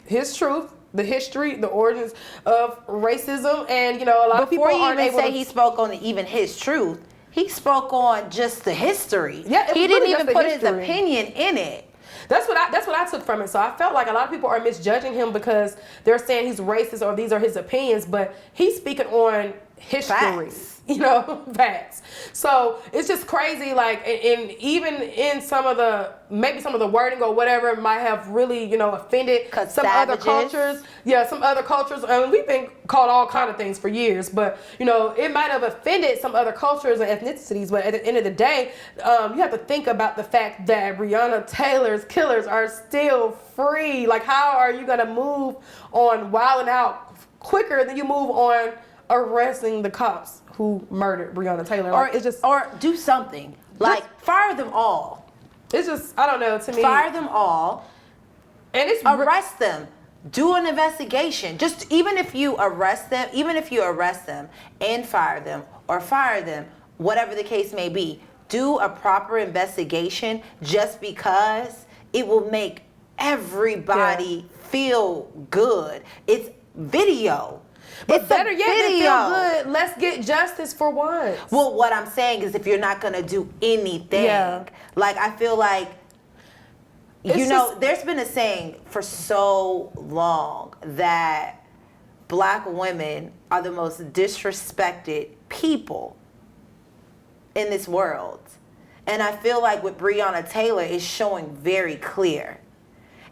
his truth, the history, the origins of racism, and a lot of people aren't able to... Before he even say he spoke on even his truth, he spoke on just the history. Yeah, he didn't even put his opinion in it. That's what I took from it. So I felt like a lot of people are misjudging him because they're saying he's racist or these are his opinions, but he's speaking on history. Facts. Facts. So it's just crazy. Like, and even in some of the wording or whatever might have really, offended some other cultures. Yeah, some other cultures. I mean, we've been called all kind of things for years, but it might have offended some other cultures and ethnicities. But at the end of the day, you have to think about the fact that Breonna Taylor's killers are still free. Like, how are you gonna move on wilding out quicker than you move on arresting the cops who murdered Breonna Taylor? Or do something. Like, fire them all. It's just, I don't know, to me. Fire them all. And arrest them. Do an investigation. Just even if you arrest them and fire them, or fire them, whatever the case may be, do a proper investigation, just because it will make everybody feel good. It's video. But better yet than feel good, let's get justice for once. Well, what I'm saying is if you're not going to do anything, like, I feel like, there's been a saying for so long that black women are the most disrespected people in this world. And I feel like with Breonna Taylor, it's showing very clear.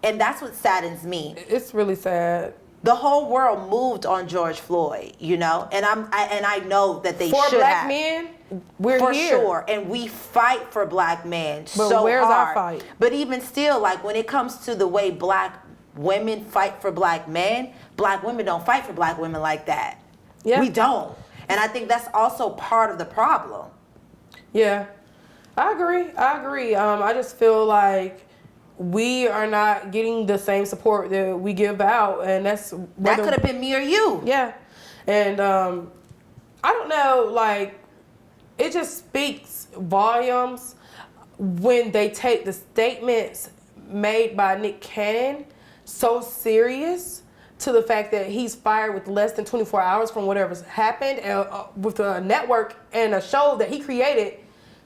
And that's what saddens me. It's really sad. The whole world moved on George Floyd, and I know that they should have. For black men, we're here. For sure, and we fight for black men but so where's hard. Our fight? But even still, like, when it comes to the way black women fight for black men, black women don't fight for black women like that. Yeah. We don't. And I think that's also part of the problem. Yeah, I agree. I just feel like we are not getting the same support that we give out, and that could have been me or you. Yeah, and I don't know, like, it just speaks volumes when they take the statements made by Nick Cannon so serious to the fact that he's fired with less than 24 hours from whatever's happened, with a network and a show that he created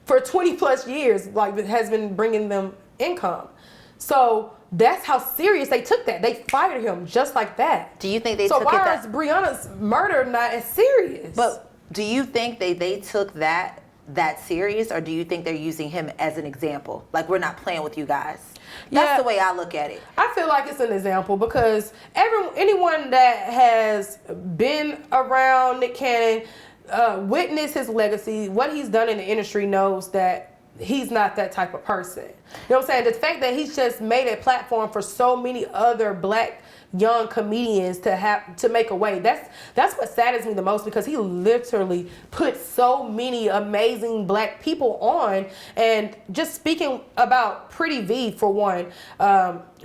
for 20 plus years, like, it has been bringing them income. So that's how serious they took that. They fired him just like that. Do you think they took it that? So why is Breonna's murder not as serious? But do you think they took that serious, or do you think they're using him as an example? Like, we're not playing with you guys. That's the way I look at it. I feel like it's an example because anyone that has been around Nick Cannon, witnessed his legacy, what he's done in the industry, knows that he's not that type of person. You know what I'm saying? The fact that he's just made a platform for so many other black young comedians to make a way. That's what saddens me the most, because he literally put so many amazing black people on. And just speaking about Pretty V for one,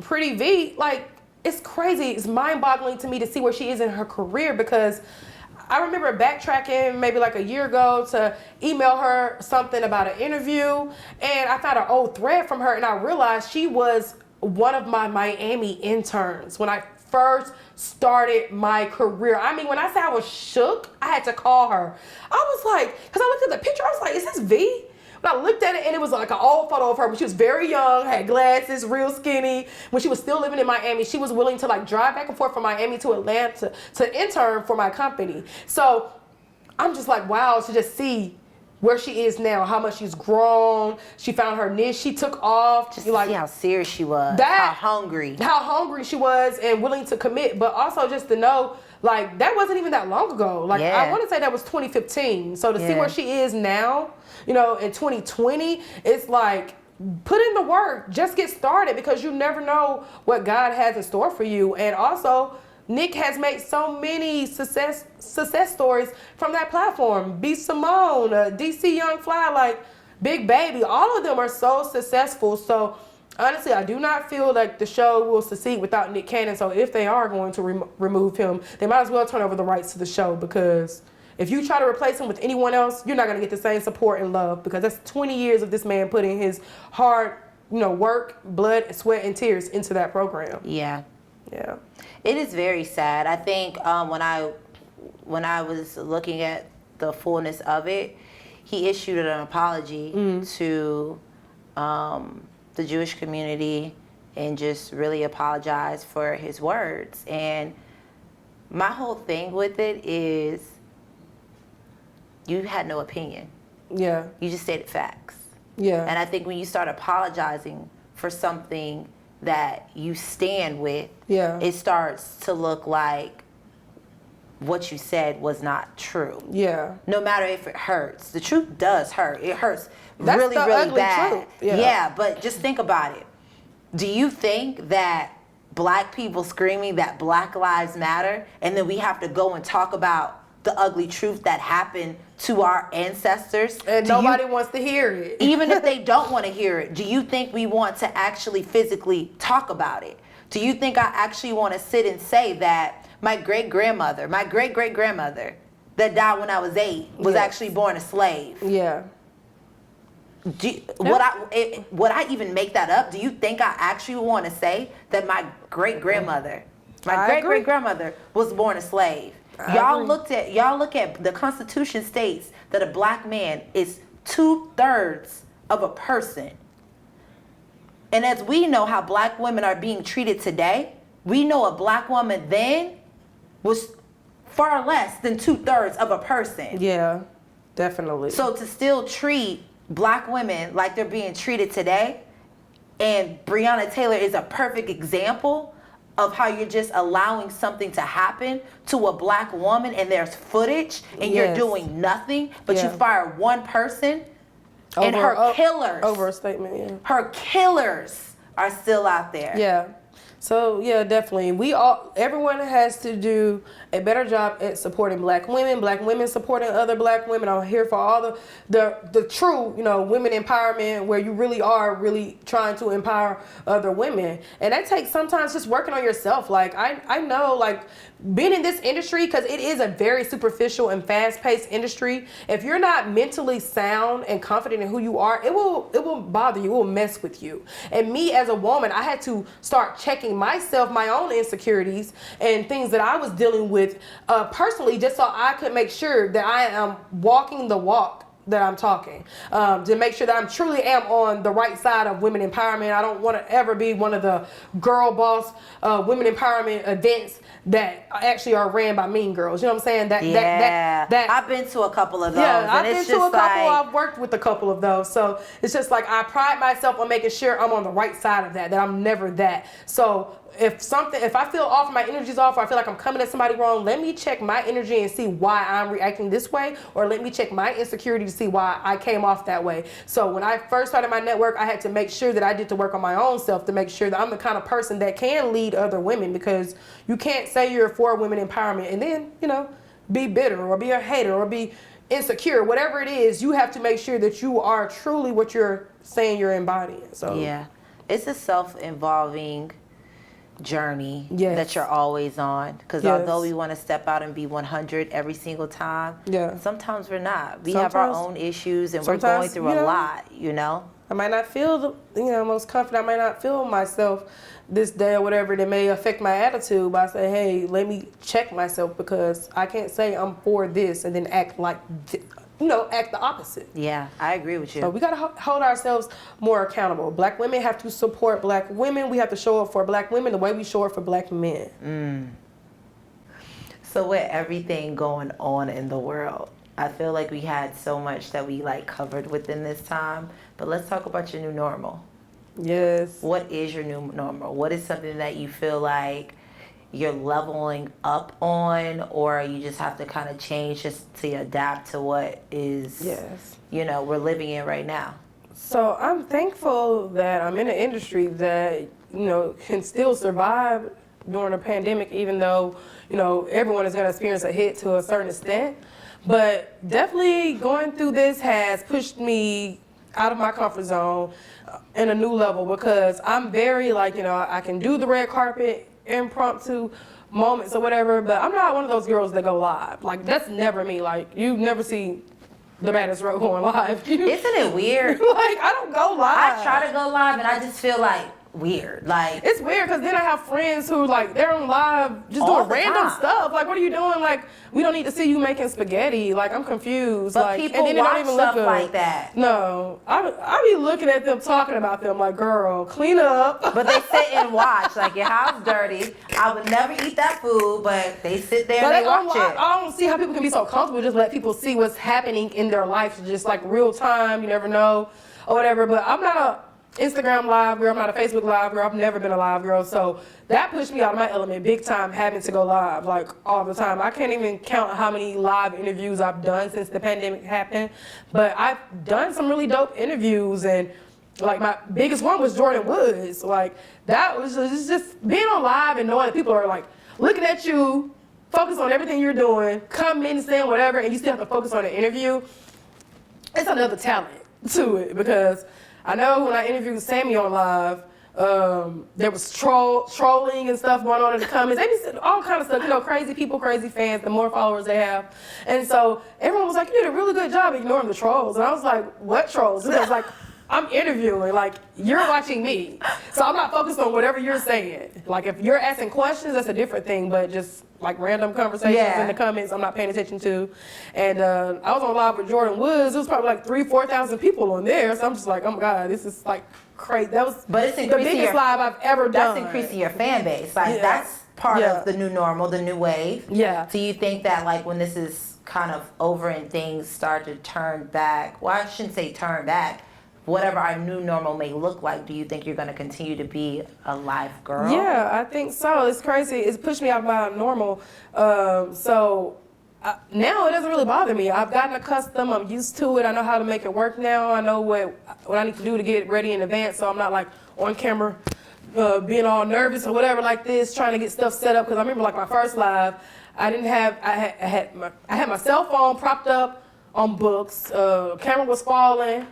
Pretty V, like, it's crazy. It's mind-boggling to me to see where she is in her career, because I remember backtracking maybe like a year ago to email her something about an interview, and I found an old thread from her, and I realized she was one of my Miami interns when I first started my career. I mean, when I say I was shook, I had to call her. I was like, because I looked at the picture, I was like, is this V? But I looked at it, and it was like an old photo of her when she was very young, had glasses, real skinny. When she was still living in Miami, she was willing to, like, drive back and forth from Miami to Atlanta to intern for my company. So I'm just like, wow, to just see where she is now, how much she's grown. She found her niche. She took off. Just to see how serious she was, how hungry she was, and willing to commit. But also just to know, like, that wasn't even that long ago. Like, I want to say that was 2015. So to see where she is now, in 2020, it's like, put in the work. Just get started, because you never know what God has in store for you. And also, Nick has made so many success stories from that platform. B. Simone, DC Young Fly, like Big Baby, all of them are so successful. So honestly, I do not feel like the show will succeed without Nick Cannon. So if they are going to remove him, they might as well turn over the rights to the show, because if you try to replace him with anyone else, you're not going to get the same support and love, because that's 20 years of this man putting his hard, work, blood, sweat, and tears into that program. Yeah. Yeah. It is very sad. I think when I was looking at the fullness of it, he issued an apology to the Jewish community and just really apologized for his words. And my whole thing with it is, you had no opinion. Yeah. You just stated facts. Yeah. And I think when you start apologizing for something that you stand with, Yeah. it starts to look like what you said was not true. Yeah. No matter if it hurts. The truth does hurt. It hurts That's really, the really ugly bad. truth. Yeah. Yeah, but just think about it. Do you think that black people screaming that Black Lives Matter, and then we have to go and talk about the ugly truth that happened to our ancestors? And nobody wants to hear it. Even if they don't want to hear it, do you think we want to actually physically talk about it? Do you think I actually want to sit and say that my great-grandmother that died when I was 8 was actually born a slave? Yeah. Would I even make that up? Do you think I actually want to say that my great-grandmother was born a slave? Y'all look at the Constitution states that a black man is 2/3 of a person. And as we know how black women are being treated today, we know a black woman then was far less than 2/3 of a person. Yeah, definitely. So to still treat black women like they're being treated today, and Breonna Taylor is a perfect example of how you're just allowing something to happen to a black woman, and there's footage, and you're doing nothing, but you fire one person, and her killers. Over a statement, yeah. Her killers are still out there. Yeah. So yeah, definitely. Everyone has to do a better job at supporting black women supporting other black women. I'm here for all the true, women empowerment, where you really are really trying to empower other women. And that takes sometimes just working on yourself. Like I know, like, being in this industry, because it is a very superficial and fast-paced industry, if you're not mentally sound and confident in who you are, it will bother you, it will mess with you. And me as a woman, I had to start checking myself, my own insecurities and things that I was dealing with personally, just so I could make sure that I am walking the walk that I'm talking, to make sure that I'm truly am on the right side of women empowerment. I don't want to ever be one of the girl boss women empowerment events that actually are ran by mean girls. You know what I'm saying? That I've been to a couple of those. Yeah, I've been to a couple. Like, I've worked with a couple of those. So it's just like I pride myself on making sure I'm on the right side of that I'm never that. So if I feel off, my energy's off, or I feel like I'm coming at somebody wrong, let me check my energy and see why I'm reacting this way, or let me check my insecurity to see why I came off that way. So when I first started my network, I had to make sure that I did the work on my own self to make sure that I'm the kind of person that can lead other women, because you can't say you're for women empowerment and then, be bitter or be a hater or be insecure. Whatever it is, you have to make sure that you are truly what you're saying you're embodying. So yeah, it's a self-involving journey that you're always on, because although we want to step out and be 100 every single time, sometimes we're not. We have our own issues, and we're going through a lot. I might not feel most confident. I might not feel myself this day or whatever. That may affect my attitude, but I say, hey, let me check myself, because I can't say I'm for this and then act like act the opposite. Yeah, I agree with you. So we got to hold ourselves more accountable. Black women have to support black women. We have to show up for black women the way we show up for black men. So with everything going on in the world, I feel like we had so much that we covered within this time, but let's talk about your new normal. Yes. What is your new normal? What is something that you feel like you're leveling up on, or you just have to kind of change just to adapt to what is, we're living in right now? So I'm thankful that I'm in an industry that, can still survive during the pandemic, even though, everyone is going to experience a hit to a certain extent. But definitely going through this has pushed me out of my comfort zone in a new level, because I'm very I can do the red carpet, impromptu moments or whatever, but I'm not one of those girls that go live. Like, that's never me. Like, you never see the baddest road going live. Isn't it weird? I don't go live. I try to go live and I just feel weird. It's weird because then I have friends who they're on live just all doing the random time. stuff. What are you doing? We don't need to see you making spaghetti. I'm confused. But people and then watch don't even stuff look good. like that. No, I be looking at them talking about them girl, clean up. But they sit and watch. Your house dirty. I would never eat that food, but they sit there and they watch it. I don't see how people can be so comfortable just let people see what's happening in their life, just real time. You never know or whatever. But I'm not a Instagram live girl. I'm not a Facebook live girl. I've never been a live girl. So that pushed me out of my element big time, having to go live all the time. I can't even count how many live interviews I've done since the pandemic happened. But I've done some really dope interviews, and my biggest one was Jordan Woods. That was just being on live and knowing that people are looking at you, focus on everything you're doing, come in and saying whatever, and you still have to focus on the interview. It's another talent to it, because I know when I interviewed Sammy on live, there was trolling and stuff going on in the comments. They be all kind of stuff, crazy people, crazy fans, the more followers they have. And so everyone was like, you did a really good job ignoring the trolls. And I was like, what trolls? Because I'm interviewing, you're watching me. So I'm not focused on whatever you're saying. If you're asking questions, that's a different thing, but just random conversations in the comments, I'm not paying attention to. And I was on live with Jordan Woods. It was probably 3,000-4,000 people on there. So I'm just oh my God, this is crazy. That was but it's the biggest live I've ever done. That's increasing your fan base. That's part of the new normal, the new wave. Yeah. So you think that when this is kind of over and things start to turn back, well, I shouldn't say turn back, whatever our new normal may look like, do you think you're going to continue to be a live girl? Yeah, I think so. It's crazy. It's pushed me out of my normal. Now it doesn't really bother me. I've gotten accustomed. I'm used to it. I know how to make it work now. I know what I need to do to get ready in advance, so I'm not on camera being all nervous or whatever this, trying to get stuff set up. Because I remember my first live, I had my cell phone propped up on books. Camera was falling.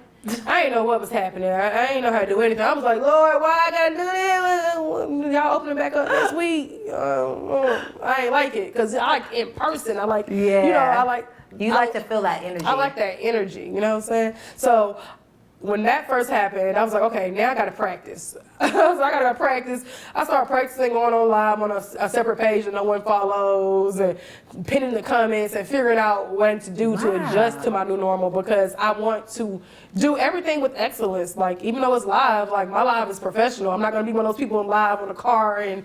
I didn't know what was happening. I didn't know how to do anything. I was like, Lord, why I gotta do this? Y'all opening back up next week? I ain't like it, because in person. I You like to feel that energy. I like that energy. You know what I'm saying? So when that first happened, I was like, okay, now I gotta practice. So I gotta practice. I started practicing going on live on a separate page that no one follows, and pinning the comments and figuring out what to do to adjust to my new normal, because I want to do everything with excellence. Even though it's live, my live is professional. I'm not gonna be one of those people in live on a car and,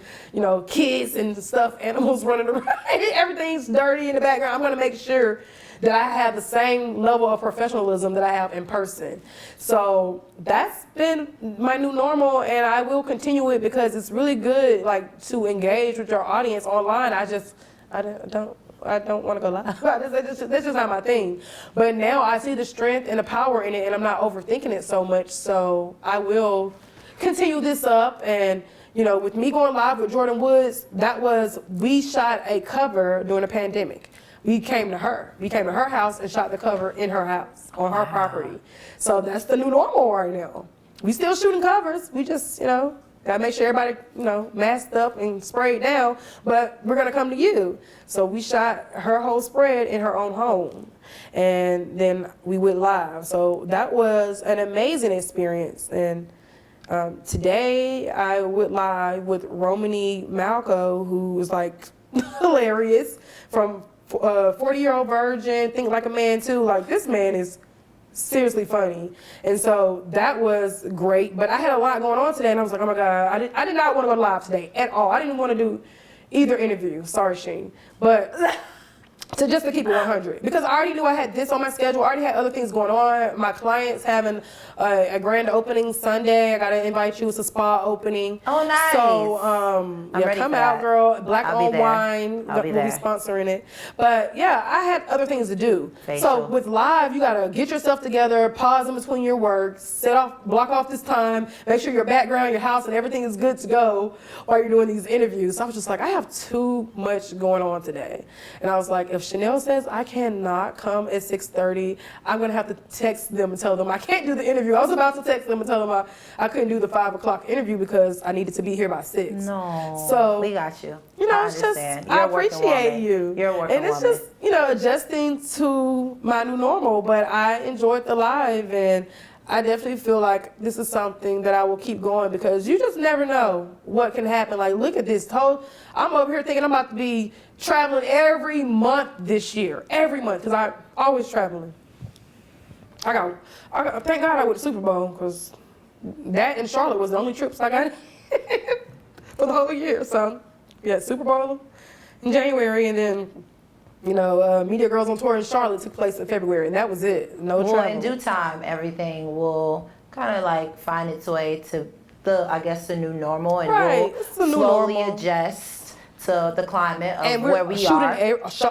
kids and stuff, animals running around. Everything's dirty in the background. I'm gonna make sure that I have the same level of professionalism that I have in person. So that's been my new normal, and I will continue it, because it's really good to engage with your audience online. I don't want to go live. That's just not my thing. But now I see the strength and the power in it, and I'm not overthinking it so much. So I will continue this up. And with me going live with Jordan Woods, we shot a cover during the pandemic. We came to her house and shot the cover in her house on her property. So that's the new normal right now. We still shooting covers. We just, gotta make sure everybody, masked up and sprayed down, but we're gonna come to you. So we shot her whole spread in her own home, and then we went live. So that was an amazing experience. And today I went live with Romany Malco, who is hilarious, from 40-year-old virgin, think like a man too. This man is seriously funny. And so that was great. But I had a lot going on today, and I was like, oh my God, I did not want to go live today at all. I didn't want to do either interview. Sorry, Sheen. But to keep it 100, because I already knew I had this on my schedule. I already had other things going on. My client's having a grand opening Sunday. I gotta invite you. It's a spa opening. Oh, nice. So yeah, come out, girl. Black owned wine. I'll be We'll there. be sponsoring it. But yeah, I had other things to do. Facial. So with live, you gotta get yourself together, pause in between your work, block off this time, make sure your background, your house, and everything is good to go while you're doing these interviews. So I was just like, I have too much going on today, and I was like, if Chanel says I cannot come at 6:30, I'm gonna have to text them and tell them I can't do the interview. I was about to text them and tell them I couldn't do the 5 o'clock interview because I needed to be here by 6. No. So we got you. You know, I it's just, understand. I You're a working appreciate woman. you. You're a working And it's woman. just, adjusting to my new normal, but I enjoyed the live, and I definitely feel like this is something that I will keep going, because you just never know what can happen. Like, look at this. I'm over here thinking I'm about to be traveling every month this year. Every month, because I'm always traveling. I got, thank God I went to Super Bowl, because that and Charlotte was the only trips I got for the whole year. So, yeah, Super Bowl in January, and then, Media Girls on Tour in Charlotte took place in February, and that was it. No Well, travel. in due time, everything will kind of like find its way to the new normal, and Right, we'll it's the new slowly normal. adjust to the climate of And where we are.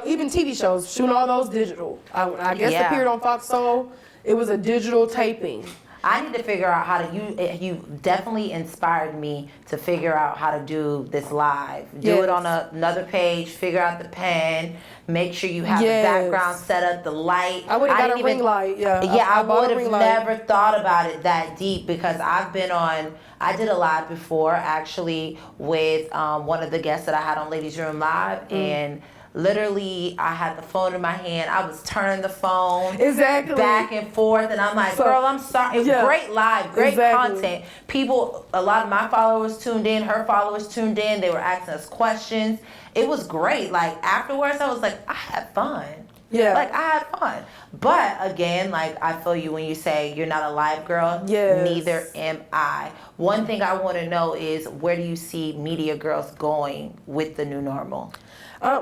Even TV shows, shooting all those digital. I guess Yeah. appeared on Fox Soul. It was a digital taping. I need to figure out how to. You definitely inspired me to figure out how to do this live. Do it on another page. Figure out the pen. Make sure you have the background set up, the light. I would have got a ring light. Yeah. Yeah, I bought would a ring have light. never thought about it that deep, because I've been on. I did a live before, actually, with one of the guests that I had on Ladies Room Live, and literally I had the phone in my hand. I was turning the phone back and forth, and I'm like, girl, I'm sorry. It was great live, great content. People, a lot of my followers tuned in, her followers tuned in. They were asking us questions. It was great. Like, afterwards, I was like, I had fun. Yeah. Like, I had fun. But again, like, I feel you when you say you're not a live girl. Yes. Neither am I. One thing I want to know is, where do you see Media Girls going with the new normal?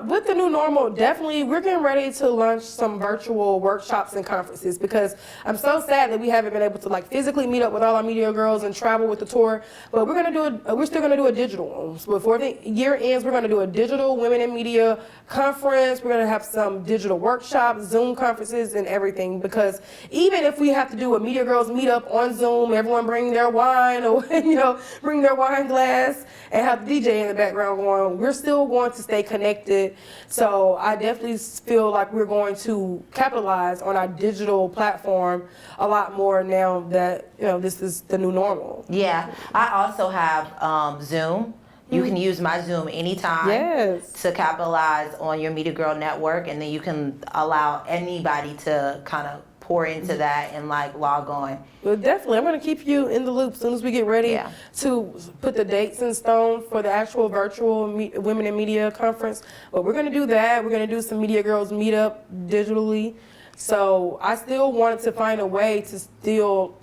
With the new normal, definitely, we're getting ready to launch some virtual workshops and conferences, because I'm so sad that we haven't been able to physically meet up with all our media girls and travel with the tour. But we're still gonna do a digital one. So before the year ends, we're gonna do a digital Women in Media conference. We're gonna have some digital workshops, Zoom conferences, and everything. Because even if we have to do a media girls meetup on Zoom, everyone bring their wine or bring their wine glass and have the DJ in the background going, we're still going to stay connected. So I definitely feel like we're going to capitalize on our digital platform a lot more now that this is the new normal. Yeah, I also have Zoom. You can use my Zoom anytime to capitalize on your Media Girl network, and then you can allow anybody to kind of pour into that and log on. Well, definitely. I'm going to keep you in the loop as soon as we get ready to put the dates in stone for the actual virtual Women in Media conference. But we're going to do that. We're going to do some Media Girls meetup digitally. So I still wanted to find a way to still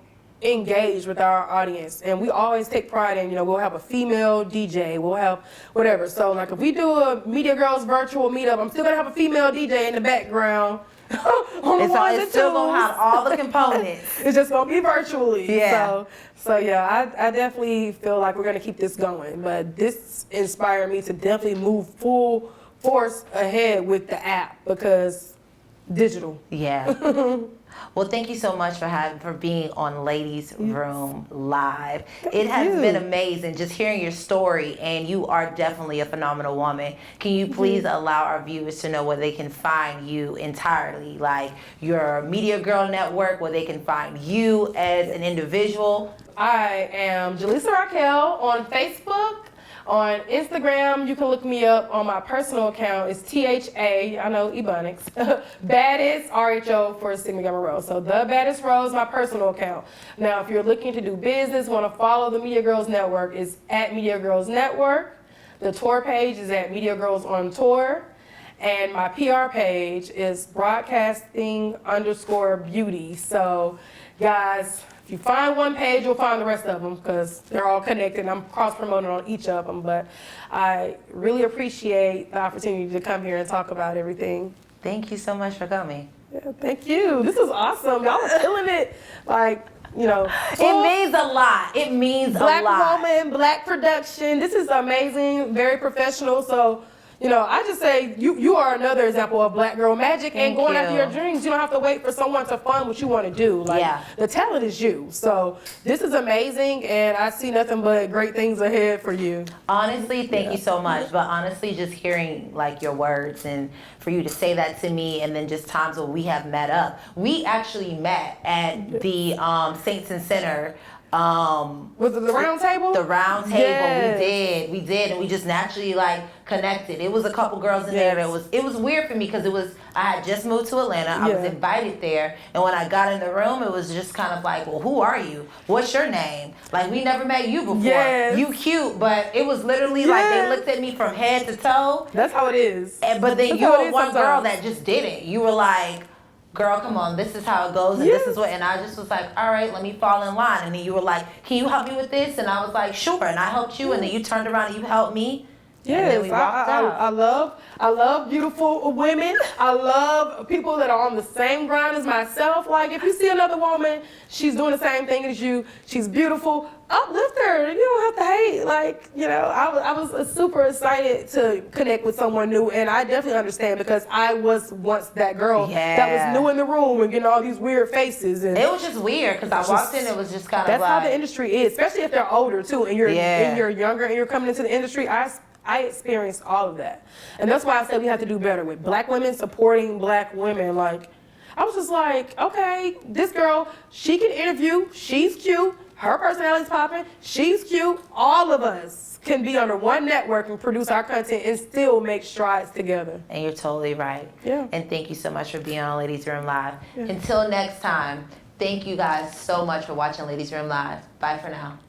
engage with our audience, and we always take pride in we'll have a female DJ, we'll have whatever. So if we do a Media Girls virtual meetup, I'm still going to have a female DJ in the background. It's still gonna have all the components. It's just gonna be virtually. Yeah. So yeah, I definitely feel like we're gonna keep this going. But this inspired me to definitely move full force ahead with the app, because digital. Yeah. Well, thank you so much for being on Ladies Room Live. It has been amazing just hearing your story, and you are definitely a phenomenal woman. Can you please allow our viewers to know where they can find you entirely, like your Media Girl network, where they can find you as an individual? I am Jelisa Raquel on Facebook. On Instagram, you can look me up on my personal account. It's THA, I know Ebonics, Baddest, RHO for Sigma Gamma Rho. So The Baddest Rho is my personal account. Now, if you're looking to do business, want to follow the Media Girls Network, it's at Media Girls Network. The tour page is at Media Girls on Tour. And my PR page is broadcasting_beauty. So, guys, if you find one page, you'll find the rest of them, because they're all connected. I'm cross-promoting on each of them, but I really appreciate the opportunity to come here and talk about everything. Thank you so much for coming. Yeah, thank you. This is awesome. Y'all are killing it. Like, you know, It means a lot. It means a lot. Black woman, black production. This is amazing. Very professional. So, you know, I just say you are another example of black girl magic and going after your dreams. You don't have to wait for someone to fund what you want to do. Like, the talent is you. So this is amazing, and I see nothing but great things ahead for you. Honestly, thank you so much. But honestly, just hearing like your words and for you to say that to me, and then just times when we have met up. We actually met at the Saints and Center. Was it the round table? The round table. Yes. We did, and we just naturally like connected. It was a couple girls in there. It was weird for me because I had just moved to Atlanta. I was invited there, and when I got in the room, it was just kind of like, well, who are you? What's your name? Like, we never met you before. Yes. You cute, but it was literally like they looked at me from head to toe. That's how it is. But then you were one girl that just didn't. You were like, girl, come on, this is how it goes, and this is what, and I just was like, all right, let me fall in line. And then you were like, can you help me with this? And I was like, sure, and I helped you, and then you turned around and you helped me. Yes, and then we walked out. I love beautiful women. I love people that are on the same grind as myself. Like, if you see another woman, she's doing the same thing as you, she's beautiful, uplift her. You don't have to hate. Like, you know, I was super excited to connect with someone new, and I definitely understand because I was once that girl that was new in the room and getting all these weird faces. And it was just weird because I walked in, it was just kind of that's like. how the industry is, especially if they're older too, and you're younger and you're coming into the industry. I experienced all of that. And that's why I said we have to do better with black women supporting black women. Like, I was just like, okay, this girl, she can interview, she's cute, her personality's popping, she's cute. All of us can be under one network and produce our content and still make strides together. And you're totally right. Yeah. And thank you so much for being on Ladies Room Live. Until next time, thank you guys so much for watching Ladies Room Live. Bye for now.